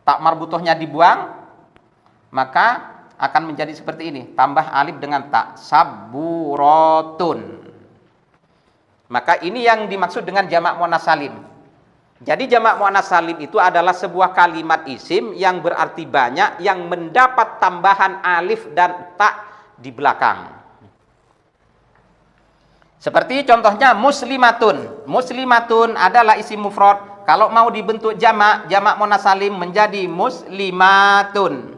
tak marbutohnya dibuang, maka akan menjadi seperti ini. Tambah alif dengan tak, saburatun. Maka ini yang dimaksud dengan jamak muannats salim. Jadi jamak muannats salim itu adalah sebuah kalimat isim yang berarti banyak yang mendapat tambahan alif dan ta di belakang. Seperti contohnya muslimatun. Muslimatun adalah isim mufrad. Kalau mau dibentuk jamak muannats salim menjadi muslimatun.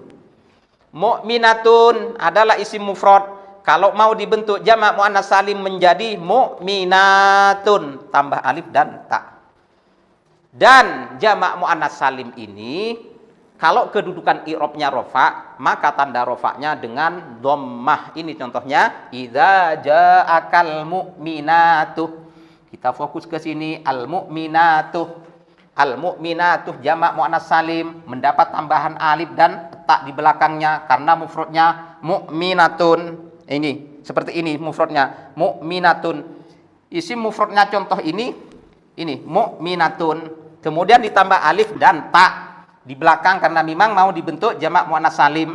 Mu'minatun adalah isim mufrad. Kalau mau dibentuk jamak muannats salim menjadi mu'minatun, tambah alif dan ta. Dan jamak muannats salim ini kalau kedudukan i'rabnya rafa, maka tanda rafa'nya dengan dhammah. Ini contohnya idza ja'akal mu'minatu. Kita fokus ke sini, al mu'minatu. Al mu'minatu jamak muannats salim mendapat tambahan alif dan ta di belakangnya karena mufradnya mu'minatun. Ini seperti ini mufradnya mu'minatun. Isim mufradnya contoh ini mu'minatun. Kemudian ditambah alif dan ta di belakang karena memang mau dibentuk jamak muannats salim.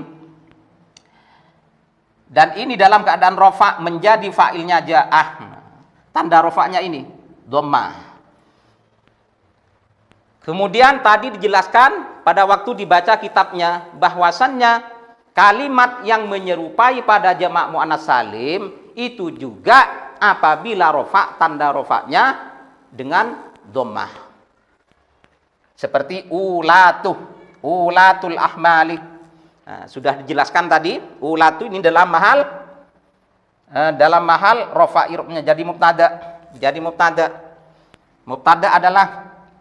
Dan ini dalam keadaan rafa menjadi fa'ilnya ja'ah. Tanda rafa'nya ini dhammah. Kemudian tadi dijelaskan pada waktu dibaca kitabnya bahwasannya kalimat yang menyerupai pada jamak muannats salim itu juga apabila rafa, tanda rafa'nya dengan dhammah. Seperti ulatul ahmali. Nah, sudah dijelaskan tadi, ulatu ini dalam mahal rafa i'rabnya jadi mubtada. Jadi mubtada adalah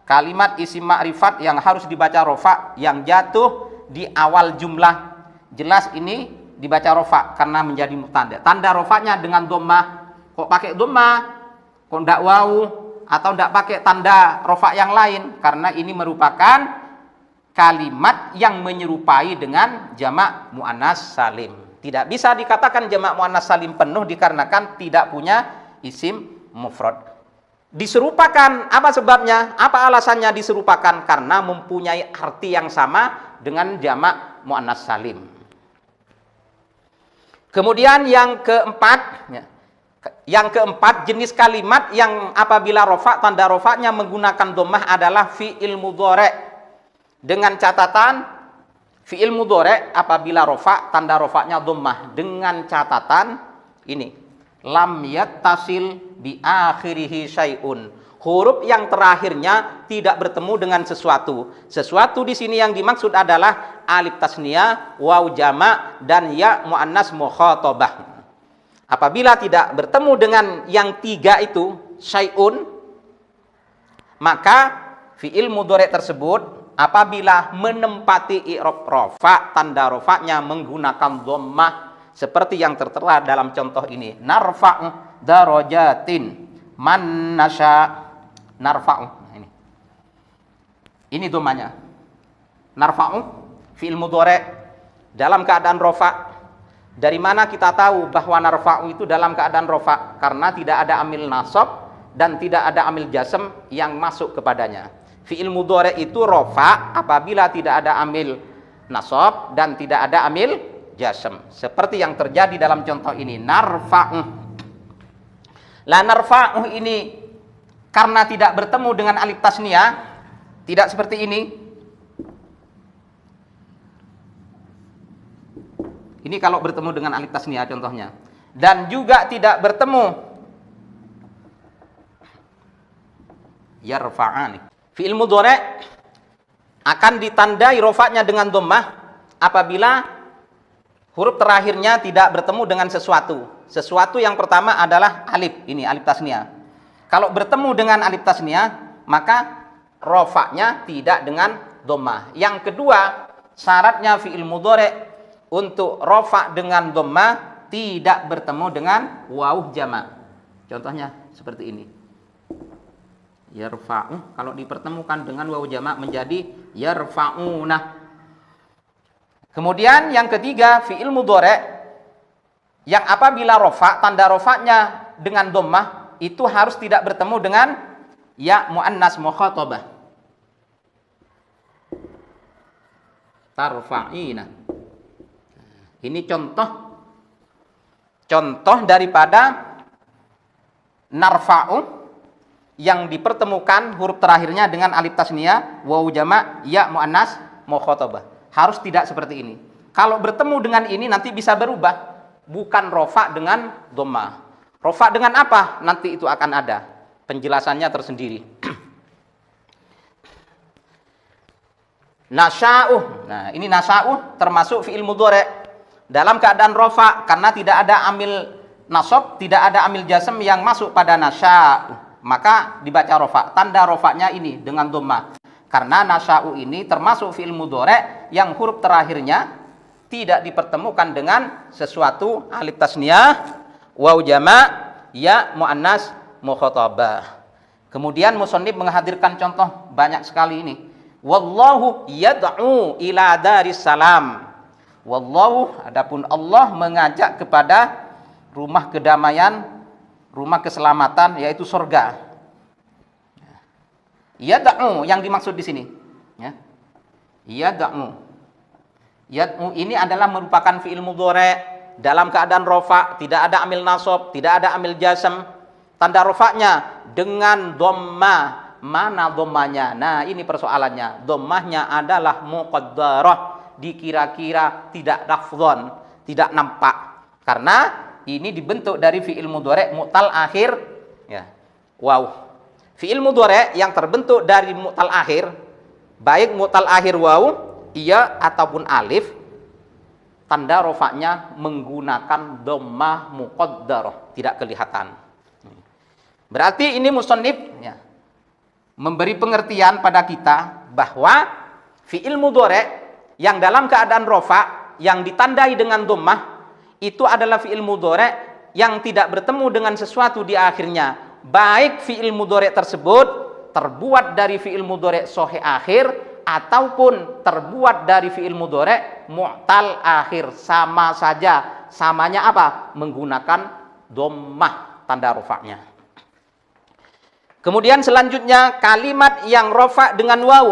kalimat isim ma'rifat yang harus dibaca rafa yang jatuh di awal jumlah. Jelas ini dibaca rafa karena menjadi mubtada. Tanda rafanya dengan dhammah. Kok pakai dhammah? Kok ndak wawu? Atau tidak pakai tanda rofa yang lain, karena ini merupakan kalimat yang menyerupai dengan jamak muannats salim. Tidak bisa dikatakan jamak muannats salim penuh dikarenakan tidak punya isim mufrad. Diserupakan, apa sebabnya? Apa alasannya diserupakan? Karena mempunyai arti yang sama dengan jamak muannats salim. Kemudian yang keempat, jenis kalimat yang apabila rofa, tanda rofaknya menggunakan dhammah adalah fi'il mudhari'. Dengan catatan fi'il mudhari' apabila rofa, tanda rofaknya dhammah. Dengan catatan ini, lam yattasil bi akhirihi syai'un. Huruf yang terakhirnya tidak bertemu dengan sesuatu. Sesuatu di sini yang dimaksud adalah alif tasniyah, waw jama' dan ya muannats mukhatabah. Apabila tidak bertemu dengan yang tiga itu, syai'un, maka fi'il mudhari' tersebut apabila menempati i'rab rafa, tanda rafa'nya menggunakan dhammah seperti yang tertera dalam contoh ini. Narfa'u darajatin man nasya narfa'u. Ini domanya. Narfa'u fi'il mudhari dalam keadaan rofa. Dari mana kita tahu bahwa narfa'u itu dalam keadaan rofa? Karena tidak ada amil nasab dan tidak ada amil jasm yang masuk kepadanya. Fi'il mudhari itu rofa apabila tidak ada amil nasab dan tidak ada amil jasm. Seperti yang terjadi dalam contoh ini, narfa'u. La narfa'u ini karena tidak bertemu dengan alif tasniyah, tidak seperti ini. Ini kalau bertemu dengan alif tasniyah contohnya. Dan juga tidak bertemu yarfa'ani. Fi'il mudhari akan ditandai rofaknya dengan dhammah apabila huruf terakhirnya tidak bertemu dengan sesuatu. Sesuatu yang pertama adalah alif, ini alif tasniyah. Kalau bertemu dengan alif tasniyah, maka rofaknya tidak dengan dhammah. Yang kedua, syaratnya fi'il mudhari untuk rofak dengan dhammah tidak bertemu dengan waw jamak. Contohnya seperti ini. Yarfa'u kalau dipertemukan dengan waw jamak menjadi yarfa'una. Kemudian yang ketiga, fi'il mudhari yang apabila rofa, tanda rofaknya dengan dhammah itu harus tidak bertemu dengan ya muannas mukhatabah. Tarfa'ina. Ini contoh daripada narfa'u yang dipertemukan huruf terakhirnya dengan alif tasniyah, waw jamak, ya muannas mukhatabah. Harus tidak seperti ini. Kalau bertemu dengan ini nanti bisa berubah. Bukan rofa dengan dhammah. Rofa dengan apa? Nanti itu akan ada penjelasannya tersendiri. Nasya'u. Nah, ini nasya'u termasuk fi'il mudhari dalam keadaan rofa karena tidak ada amil nasab, tidak ada amil jasm yang masuk pada nasya'u. Maka dibaca rofa. Tanda rofaknya ini dengan dhammah. Karena nasya'u ini termasuk fi'il mudhari yang huruf terakhirnya tidak dipertemukan dengan sesuatu alif tasniyah, waw jamak, ya muannas mukhatabah. Kemudian musannif menghadirkan contoh banyak sekali ini. Wallahu yad'u ila daris salam. Wallahu, adapun Allah mengajak kepada rumah kedamaian, rumah keselamatan, yaitu surga. Yad'u yang dimaksud di sini, ya. Yad'u. Yad'u ini adalah merupakan fi'il mudhari dalam keadaan rofa, tidak ada amil nasab, tidak ada amil jasm. Tanda rofaknya dengan dhammah. Mana dhammahnya? Nah, ini persoalannya. Dhammahnya adalah muqaddarah, dikira-kira, tidak lafdhon, tidak nampak. Karena ini dibentuk dari fi'il mudhari mu'tal akhir, ya. Waw. Fi'il mudhari yang terbentuk dari mu'tal akhir, baik mu'tal akhir waw, iya ataupun alif, tanda rofaknya menggunakan dhammah muqaddarah, tidak kelihatan. Berarti ini musannif, ya, memberi pengertian pada kita bahwa fi'il mudhari yang dalam keadaan rofa yang ditandai dengan dhammah itu adalah fi'il mudhari yang tidak bertemu dengan sesuatu di akhirnya. Baik fi'il mudhari tersebut terbuat dari fi'il mudhari sahih akhir ataupun terbuat dari fi'il mudhari mu'tal akhir, sama saja. Samanya apa? Menggunakan dhammah tanda rofaknya. Kemudian selanjutnya kalimat yang rofa dengan waw.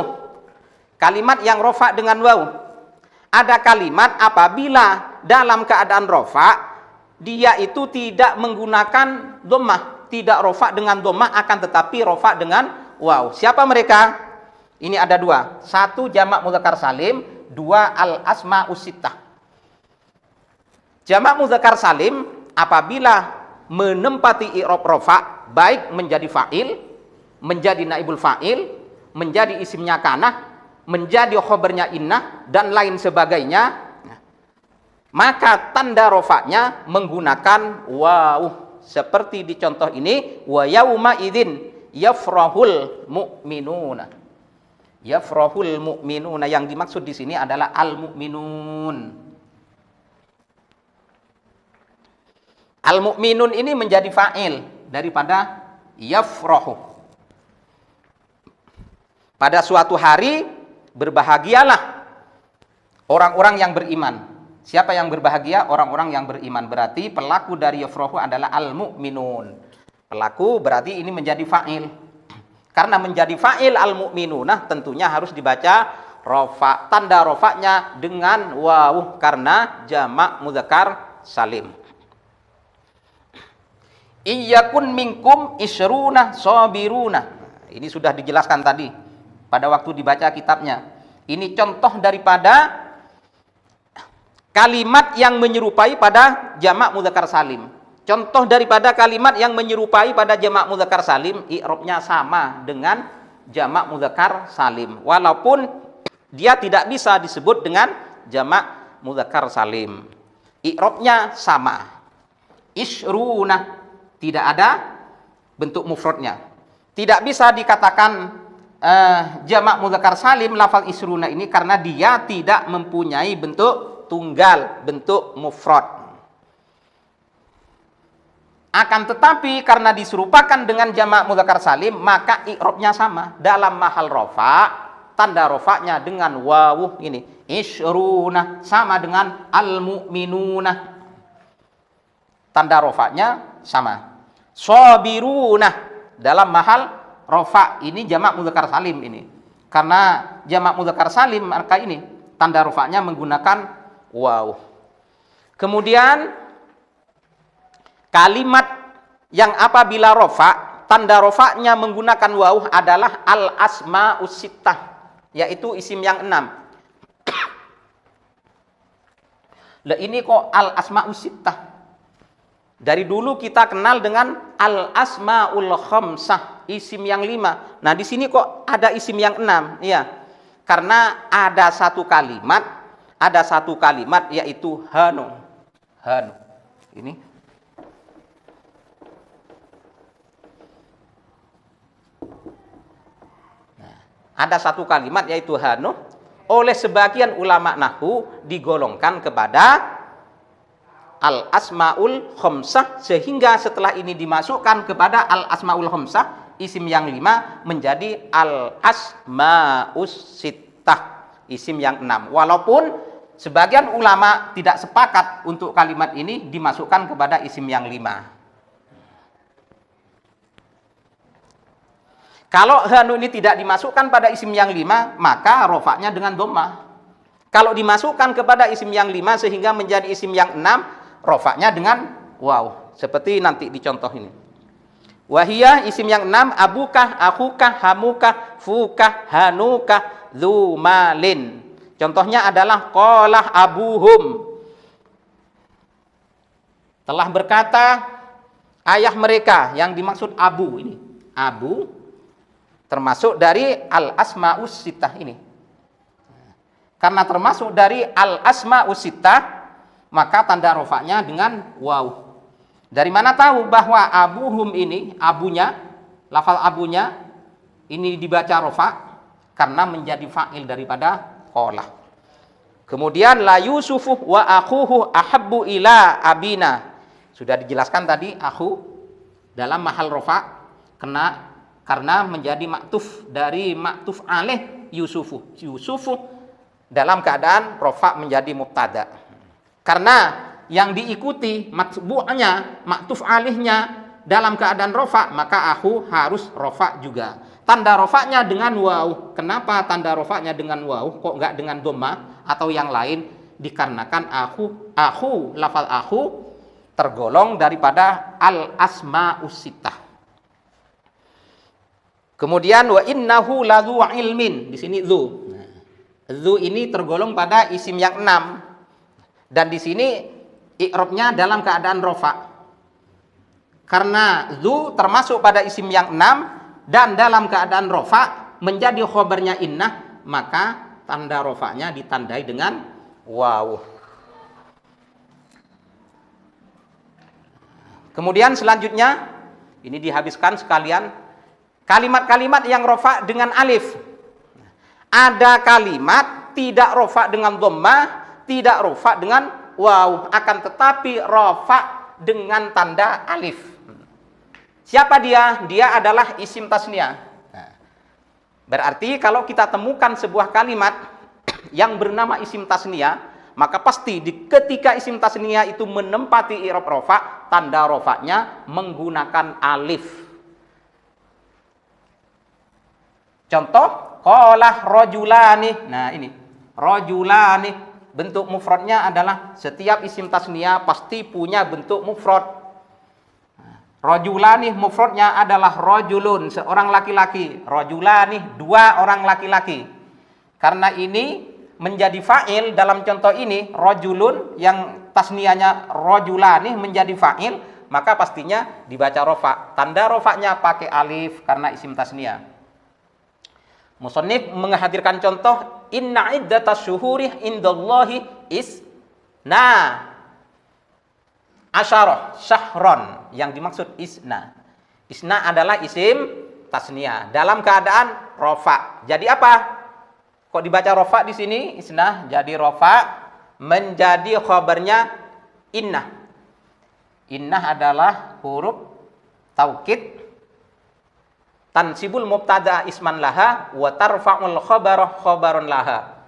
Kalimat yang rofa dengan waw. Ada kalimat apabila dalam keadaan rofa dia itu tidak menggunakan dhammah, tidak rofa dengan dhammah, akan tetapi rofa dengan waw. Siapa mereka? Ini ada dua. Satu jamak mudzakkar salim, dua al asmaus sittah. Jamak mudzakkar salim apabila menempati i'rab rofa, baik menjadi fa'il, menjadi naibul fa'il, menjadi isimnya kanah, menjadi khobarnya innah dan lain sebagainya, maka tanda rofaknya menggunakan waw. Seperti di contoh ini, wa yauma idzin yafrahul mu'minuna. Yafrahul mu'minuna, yang dimaksud di sini adalah al mu'minun. Al-mu'minun ini menjadi fa'il daripada yafrahu. Pada suatu hari berbahagialah orang-orang yang beriman. Siapa yang berbahagia? Orang-orang yang beriman. Berarti pelaku dari yafrahu adalah al-mu'minun. Pelaku berarti ini menjadi fa'il. Karena menjadi fa'il al-mu'minunah tentunya harus dibaca rofa. Tanda rofanya dengan wawu karena jamak mudzakkar salim. Iyakun minkum isruna sabiruna. Ini sudah dijelaskan tadi pada waktu dibaca kitabnya. Ini contoh daripada kalimat yang menyerupai pada jamak mudzakkar salim. Contoh daripada kalimat yang menyerupai pada jamak mudzakkar salim, i'rabnya sama dengan jamak mudzakkar salim. Walaupun dia tidak bisa disebut dengan jamak mudzakkar salim. I'rabnya sama. Isruna, tidak ada bentuk mufradnya. Tidak bisa dikatakan jamak mudzakkar salim lafaz isruna ini karena dia tidak mempunyai bentuk tunggal, bentuk mufrad. Akan tetapi karena diserupakan dengan jamak mudzakkar salim, maka i'rabnya sama. Dalam mahal rofa, tanda rofanya dengan wawu ini. Isruna sama dengan al-mu'minuna. Tanda rofanya sama. Sabiruna dalam mahal rofa, ini jamak mudzakkar salim ini. Karena jamak mudzakkar salim maka ini tanda rofanya menggunakan wawu. Kemudian kalimat yang apabila rofa, tanda rofanya menggunakan wawu adalah al-asma'us sittah, yaitu isim yang 6. Lah ini kok al-asma'us sittah? Dari dulu kita kenal dengan al-asma'ul khamsah, isim yang 5. Nah, di sini kok ada isim yang 6? Iya. Karena ada satu kalimat yaitu hanu. Hanu. Ini ada satu kalimat yaitu hanu, oleh sebagian ulama nahwu digolongkan kepada al-asmaul khamsah, sehingga setelah ini dimasukkan kepada al-asmaul khamsah, isim yang 5 menjadi al-asmaus sittah, isim yang 6. Walaupun sebagian ulama tidak sepakat untuk kalimat ini dimasukkan kepada isim yang 5. Kalau hanu ini tidak dimasukkan pada isim yang 5, maka rofaknya dengan dhammah. Kalau dimasukkan kepada isim yang 5 sehingga menjadi isim yang 6, rofaknya dengan waw. Seperti nanti dicontoh ini. Wahiyah isim yang 6, abukah, akukah, hamukah, fukah, hanukah, dzumalin. Contohnya adalah qalah abuhum. Telah berkata ayah mereka, yang dimaksud abu ini. Abu termasuk dari al-asma'us sittah ini. Karena termasuk dari al-asma'us sittah, maka tanda rofaknya dengan waw. Dari mana tahu bahwa abuhum ini, abunya, lafal abunya, ini dibaca rofak? Karena menjadi fa'il daripada qolah. Kemudian la yusufu wa akhuhu ahabbu ila abina. Sudah dijelaskan tadi akhu dalam mahal rofak karena menjadi maktuf dari maktuf alaih yusufu. Yusufu dalam keadaan rofak menjadi mubtada. Karena yang diikuti matbu'nya, maktuf alihnya dalam keadaan rofa, maka akhu harus rofa juga. Tanda rofaknya dengan waw. Kenapa tanda rofaknya dengan waw? Kok enggak dengan dhammah atau yang lain? Dikarenakan akhu, lafal akhu tergolong daripada al-asma'us sittah. Kemudian wa innahu ladzu ilmin. Di sini dzu. Dzu ini tergolong pada isim yang 6. Dan di sini i'rabnya dalam keadaan rofa. Karena dzu termasuk pada isim yang 6 dan dalam keadaan rofa menjadi khobarnya innah, maka tanda rofanya ditandai dengan waw. Kemudian selanjutnya ini dihabiskan sekalian kalimat-kalimat yang rofa dengan alif. Ada kalimat tidak rofa dengan dhammah, tidak rofa dengan waw, akan tetapi rofa dengan tanda alif. Siapa dia? Dia adalah isim tasniyah. Nah, berarti kalau kita temukan sebuah kalimat yang bernama isim tasniyah, maka pasti ketika isim tasniyah itu menempati i'rab rofa, tanda rofanya menggunakan alif. Contoh, qala rajulani. Nah, ini rajulani, bentuk mufradnya adalah setiap isim tasniyah pasti punya bentuk mufrad. Rajulani mufradnya adalah rajulun, seorang laki-laki. Rajulani, dua orang laki-laki. Karena ini menjadi fa'il dalam contoh ini, rajulun yang tasniyahnya rajulani menjadi fa'il, maka pastinya dibaca rofa. Tanda rofanya pakai alif karena isim tasniyah. Musannif menghadirkan contoh, inna iddatas syuhuri indallahi isna asyarah syahron. Yang dimaksud isna. Isna adalah isim tasniyah dalam keadaan rofa. Jadi apa? Kok dibaca rofa di sini? Isna jadi rofa, menjadi khabarnya inna. Inna adalah huruf taukid, tansibul mubtada isman laha wa tarfa'ul khabara khabaron laha.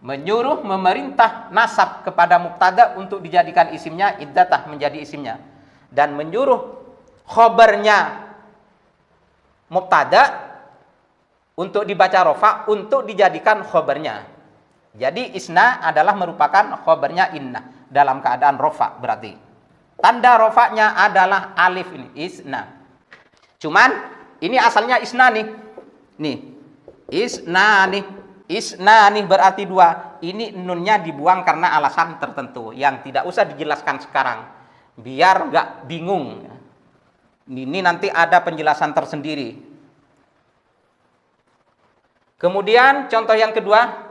Menyuruh, memerintah nasab kepada mubtada untuk dijadikan isimnya, iddatah menjadi isimnya, dan menyuruh khabarnya mubtada untuk dibaca rofa untuk dijadikan khabarnya. Jadi isna adalah merupakan khabarnya inna dalam keadaan rofa. Berarti tanda rofanya adalah alif ini, isna. Cuman ini asalnya isna nih. Nih. Isna nih. Isna nih berarti dua. Ini nunnya dibuang karena alasan tertentu yang tidak usah dijelaskan sekarang. Biar nggak bingung. Ini nanti ada penjelasan tersendiri. Kemudian contoh yang kedua.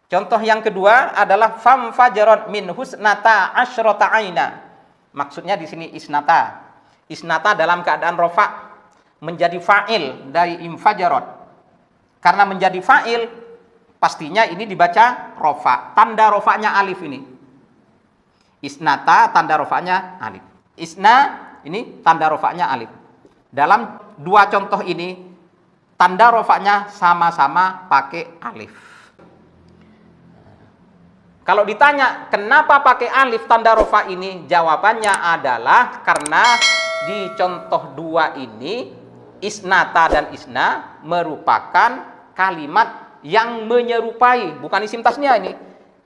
Contoh yang kedua adalah fam fajarat min husnata asyrata aina. Maksudnya di sini isnata. Isnata dalam keadaan rofa menjadi fa'il dari infajarat. Karena menjadi fa'il, pastinya ini dibaca rofa. Tanda rofanya alif ini. Isnata tanda rofanya alif. Isna ini tanda rofanya alif. Dalam dua contoh ini, tanda rofanya sama-sama pakai alif. Kalau ditanya kenapa pakai alif tanda rofa ini, jawabannya adalah karena di contoh dua ini, isnata dan isna merupakan kalimat yang menyerupai, bukan isim tasniyah ini,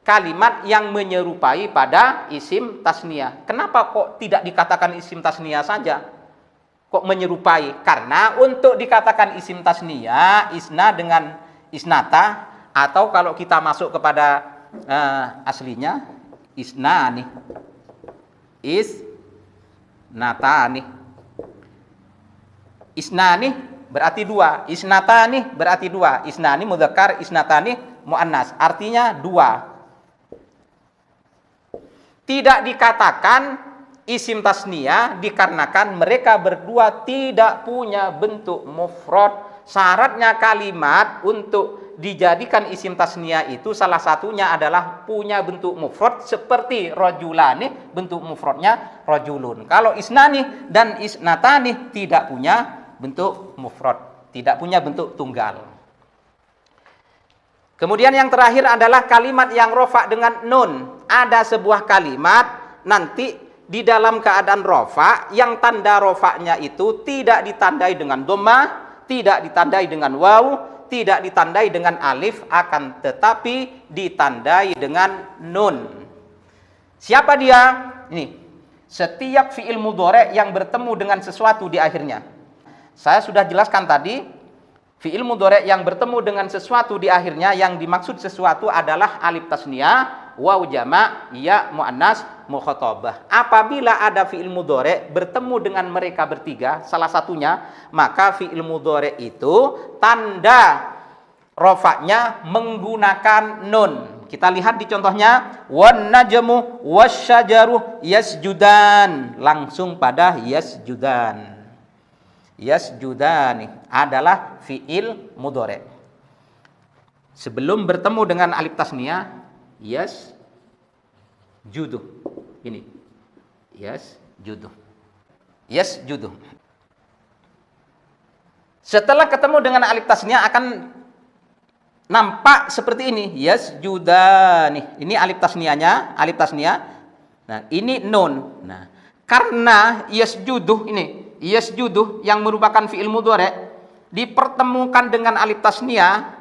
kalimat yang menyerupai pada isim tasniyah. Kenapa kok tidak dikatakan isim tasniyah saja? Kok menyerupai? Karena untuk dikatakan isim tasniyah, isna dengan isnata, atau kalau kita masuk kepada aslinya, isna nih, isnatani. Isnani berarti dua, isnatani berarti dua. Isnani mudzakkar, isnatani muannas. Artinya dua. Tidak dikatakan isim tasniyah dikarenakan mereka berdua tidak punya bentuk mufrad. Syaratnya kalimat untuk dijadikan isim tasniyah itu salah satunya adalah punya bentuk mufrad seperti rajulani, bentuk mufradnya rajulun. Kalau isnani dan isnatani tidak punya bentuk mufrad, tidak punya bentuk tunggal. Kemudian yang terakhir adalah kalimat yang rofa dengan nun. Ada sebuah kalimat nanti di dalam keadaan rofa yang tanda rofanya itu tidak ditandai dengan dhammah, tidak ditandai dengan waw, tidak ditandai dengan alif, akan tetapi ditandai dengan nun. Siapa dia? Ini, setiap fi'il mudhari' yang bertemu dengan sesuatu di akhirnya. Saya sudah jelaskan tadi, fi'il mudhari' yang bertemu dengan sesuatu di akhirnya, yang dimaksud sesuatu adalah alif tasniyah, waw jama', ya muannas, mukhatabah. Apabila ada fi'il mudhari' bertemu dengan mereka bertiga, salah satunya, maka fi'il mudhari' itu tanda rofaknya menggunakan nun. Kita lihat di contohnya, wan najmu wasyajaru yasjudan, langsung pada yasjudan. Yasjudani adalah fi'il mudhari'. Sebelum bertemu dengan alif tasniyah, yasjudu. Ini Yasjudu. Yasjudu. Setelah ketemu dengan alif tasniah akan nampak seperti ini. Yasjudani. Ini alif tasniahnya, alif tasniah. Nah, ini nun. Nah, karena yasjudu ini, yasjudu yang merupakan fi'il mudhari' dipertemukan dengan alif tasniah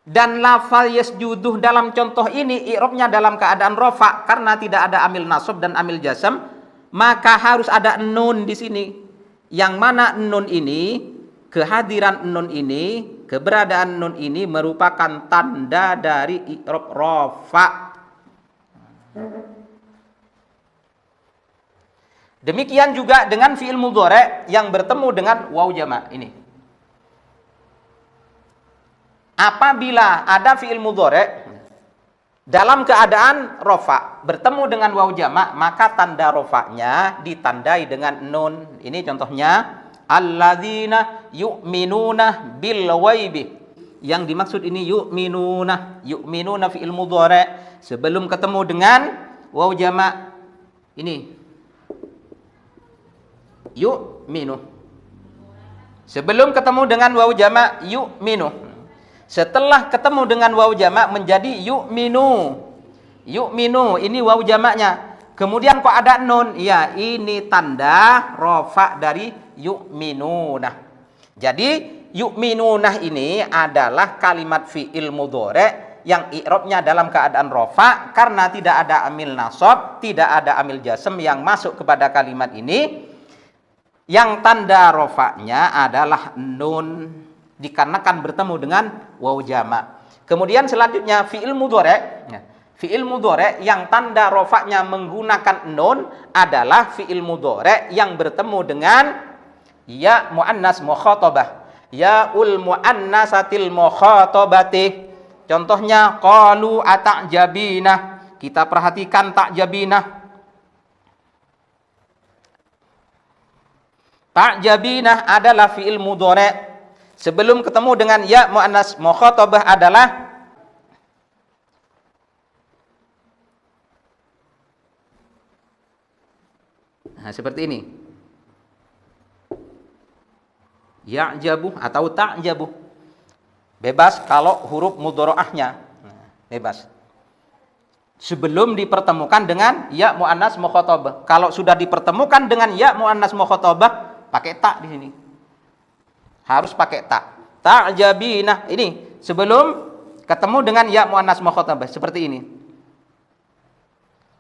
dan lafal yasjudu dalam contoh ini i'rabnya dalam keadaan rafa karena tidak ada amil nasab dan amil jazm, maka harus ada nun di sini. Yang mana nun ini, kehadiran nun ini, keberadaan nun ini merupakan tanda dari i'rab rafa. Demikian juga dengan fi'il mudhari' yang bertemu dengan waw jama' ini. Apabila ada fi'il mudhari' dalam keadaan rafa bertemu dengan waw jama', maka tanda rafa'nya ditandai dengan nun. Ini contohnya alladzina yu'minuna bil ghaibi. Yang dimaksud ini yu'minuna, yu'minuna fi'il mudhari' sebelum ketemu dengan waw jama'. Ini yu'minu. Sebelum ketemu dengan waw jama' yu'minu. Setelah ketemu dengan waw jama' menjadi yu'minu. Yu'minu, ini waw jama'nya. Kemudian kok ada nun? Ya, ini tanda rafa dari yu'minunah. Jadi yu'minunah ini adalah kalimat fi'il mudhari' yang i'rabnya dalam keadaan rafa karena tidak ada amil nasab, tidak ada amil jazm yang masuk kepada kalimat ini. Yang tanda rofaknya adalah nun dikarenakan bertemu dengan waw jama'. Kemudian selanjutnya fi'il mudhari'. Fi'il mudhari' yang tanda rofaknya menggunakan nun adalah fi'il mudhari' yang bertemu dengan ya muannas mukhatabah. Yaul muannasatil mukhatabati. Contohnya qalu ata'jabina. Kita perhatikan ta'jabina. Ta'jabina adalah fi'il mudhari'. Sebelum ketemu dengan ya muannas mukhatabah adalah seperti ini. Ya'jabu atau ta'jabu. Bebas kalau huruf mudhari'ahnya. Bebas. Sebelum dipertemukan dengan ya muannas mukhatabah. Kalau sudah dipertemukan dengan ya muannas mukhatabah pakai tak di sini. Harus pakai tak. Ta'jabina ini sebelum ketemu dengan ya muannas mukhatabah seperti ini.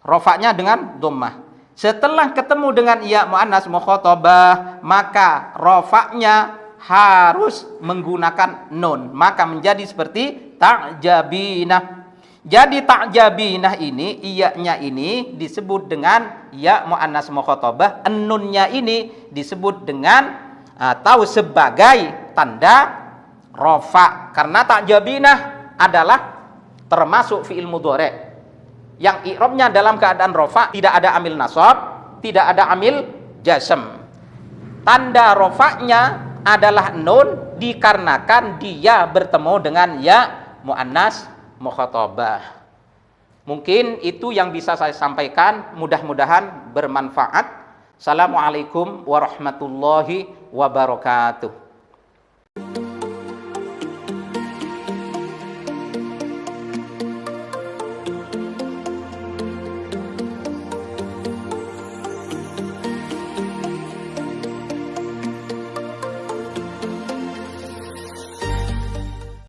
Rofaknya dengan dhammah. Setelah ketemu dengan ya muannas mukhatabah, maka rofaknya harus menggunakan nun. Maka menjadi seperti ta'jabina. Jadi ta'jabinah ini, iya-nya ini disebut dengan ya muannas mukhatabah, nunnya ini disebut dengan atau sebagai tanda rafa. Karena ta'jabinah adalah termasuk fi'il mudhari' yang i'rabnya dalam keadaan rafa, tidak ada amil nasab, tidak ada amil jazm. Tanda rafa'nya adalah nun dikarenakan dia bertemu dengan ya muannas mukhatabah. Mungkin itu yang bisa saya sampaikan, mudah-mudahan bermanfaat. Assalamualaikum warahmatullahi wabarakatuh.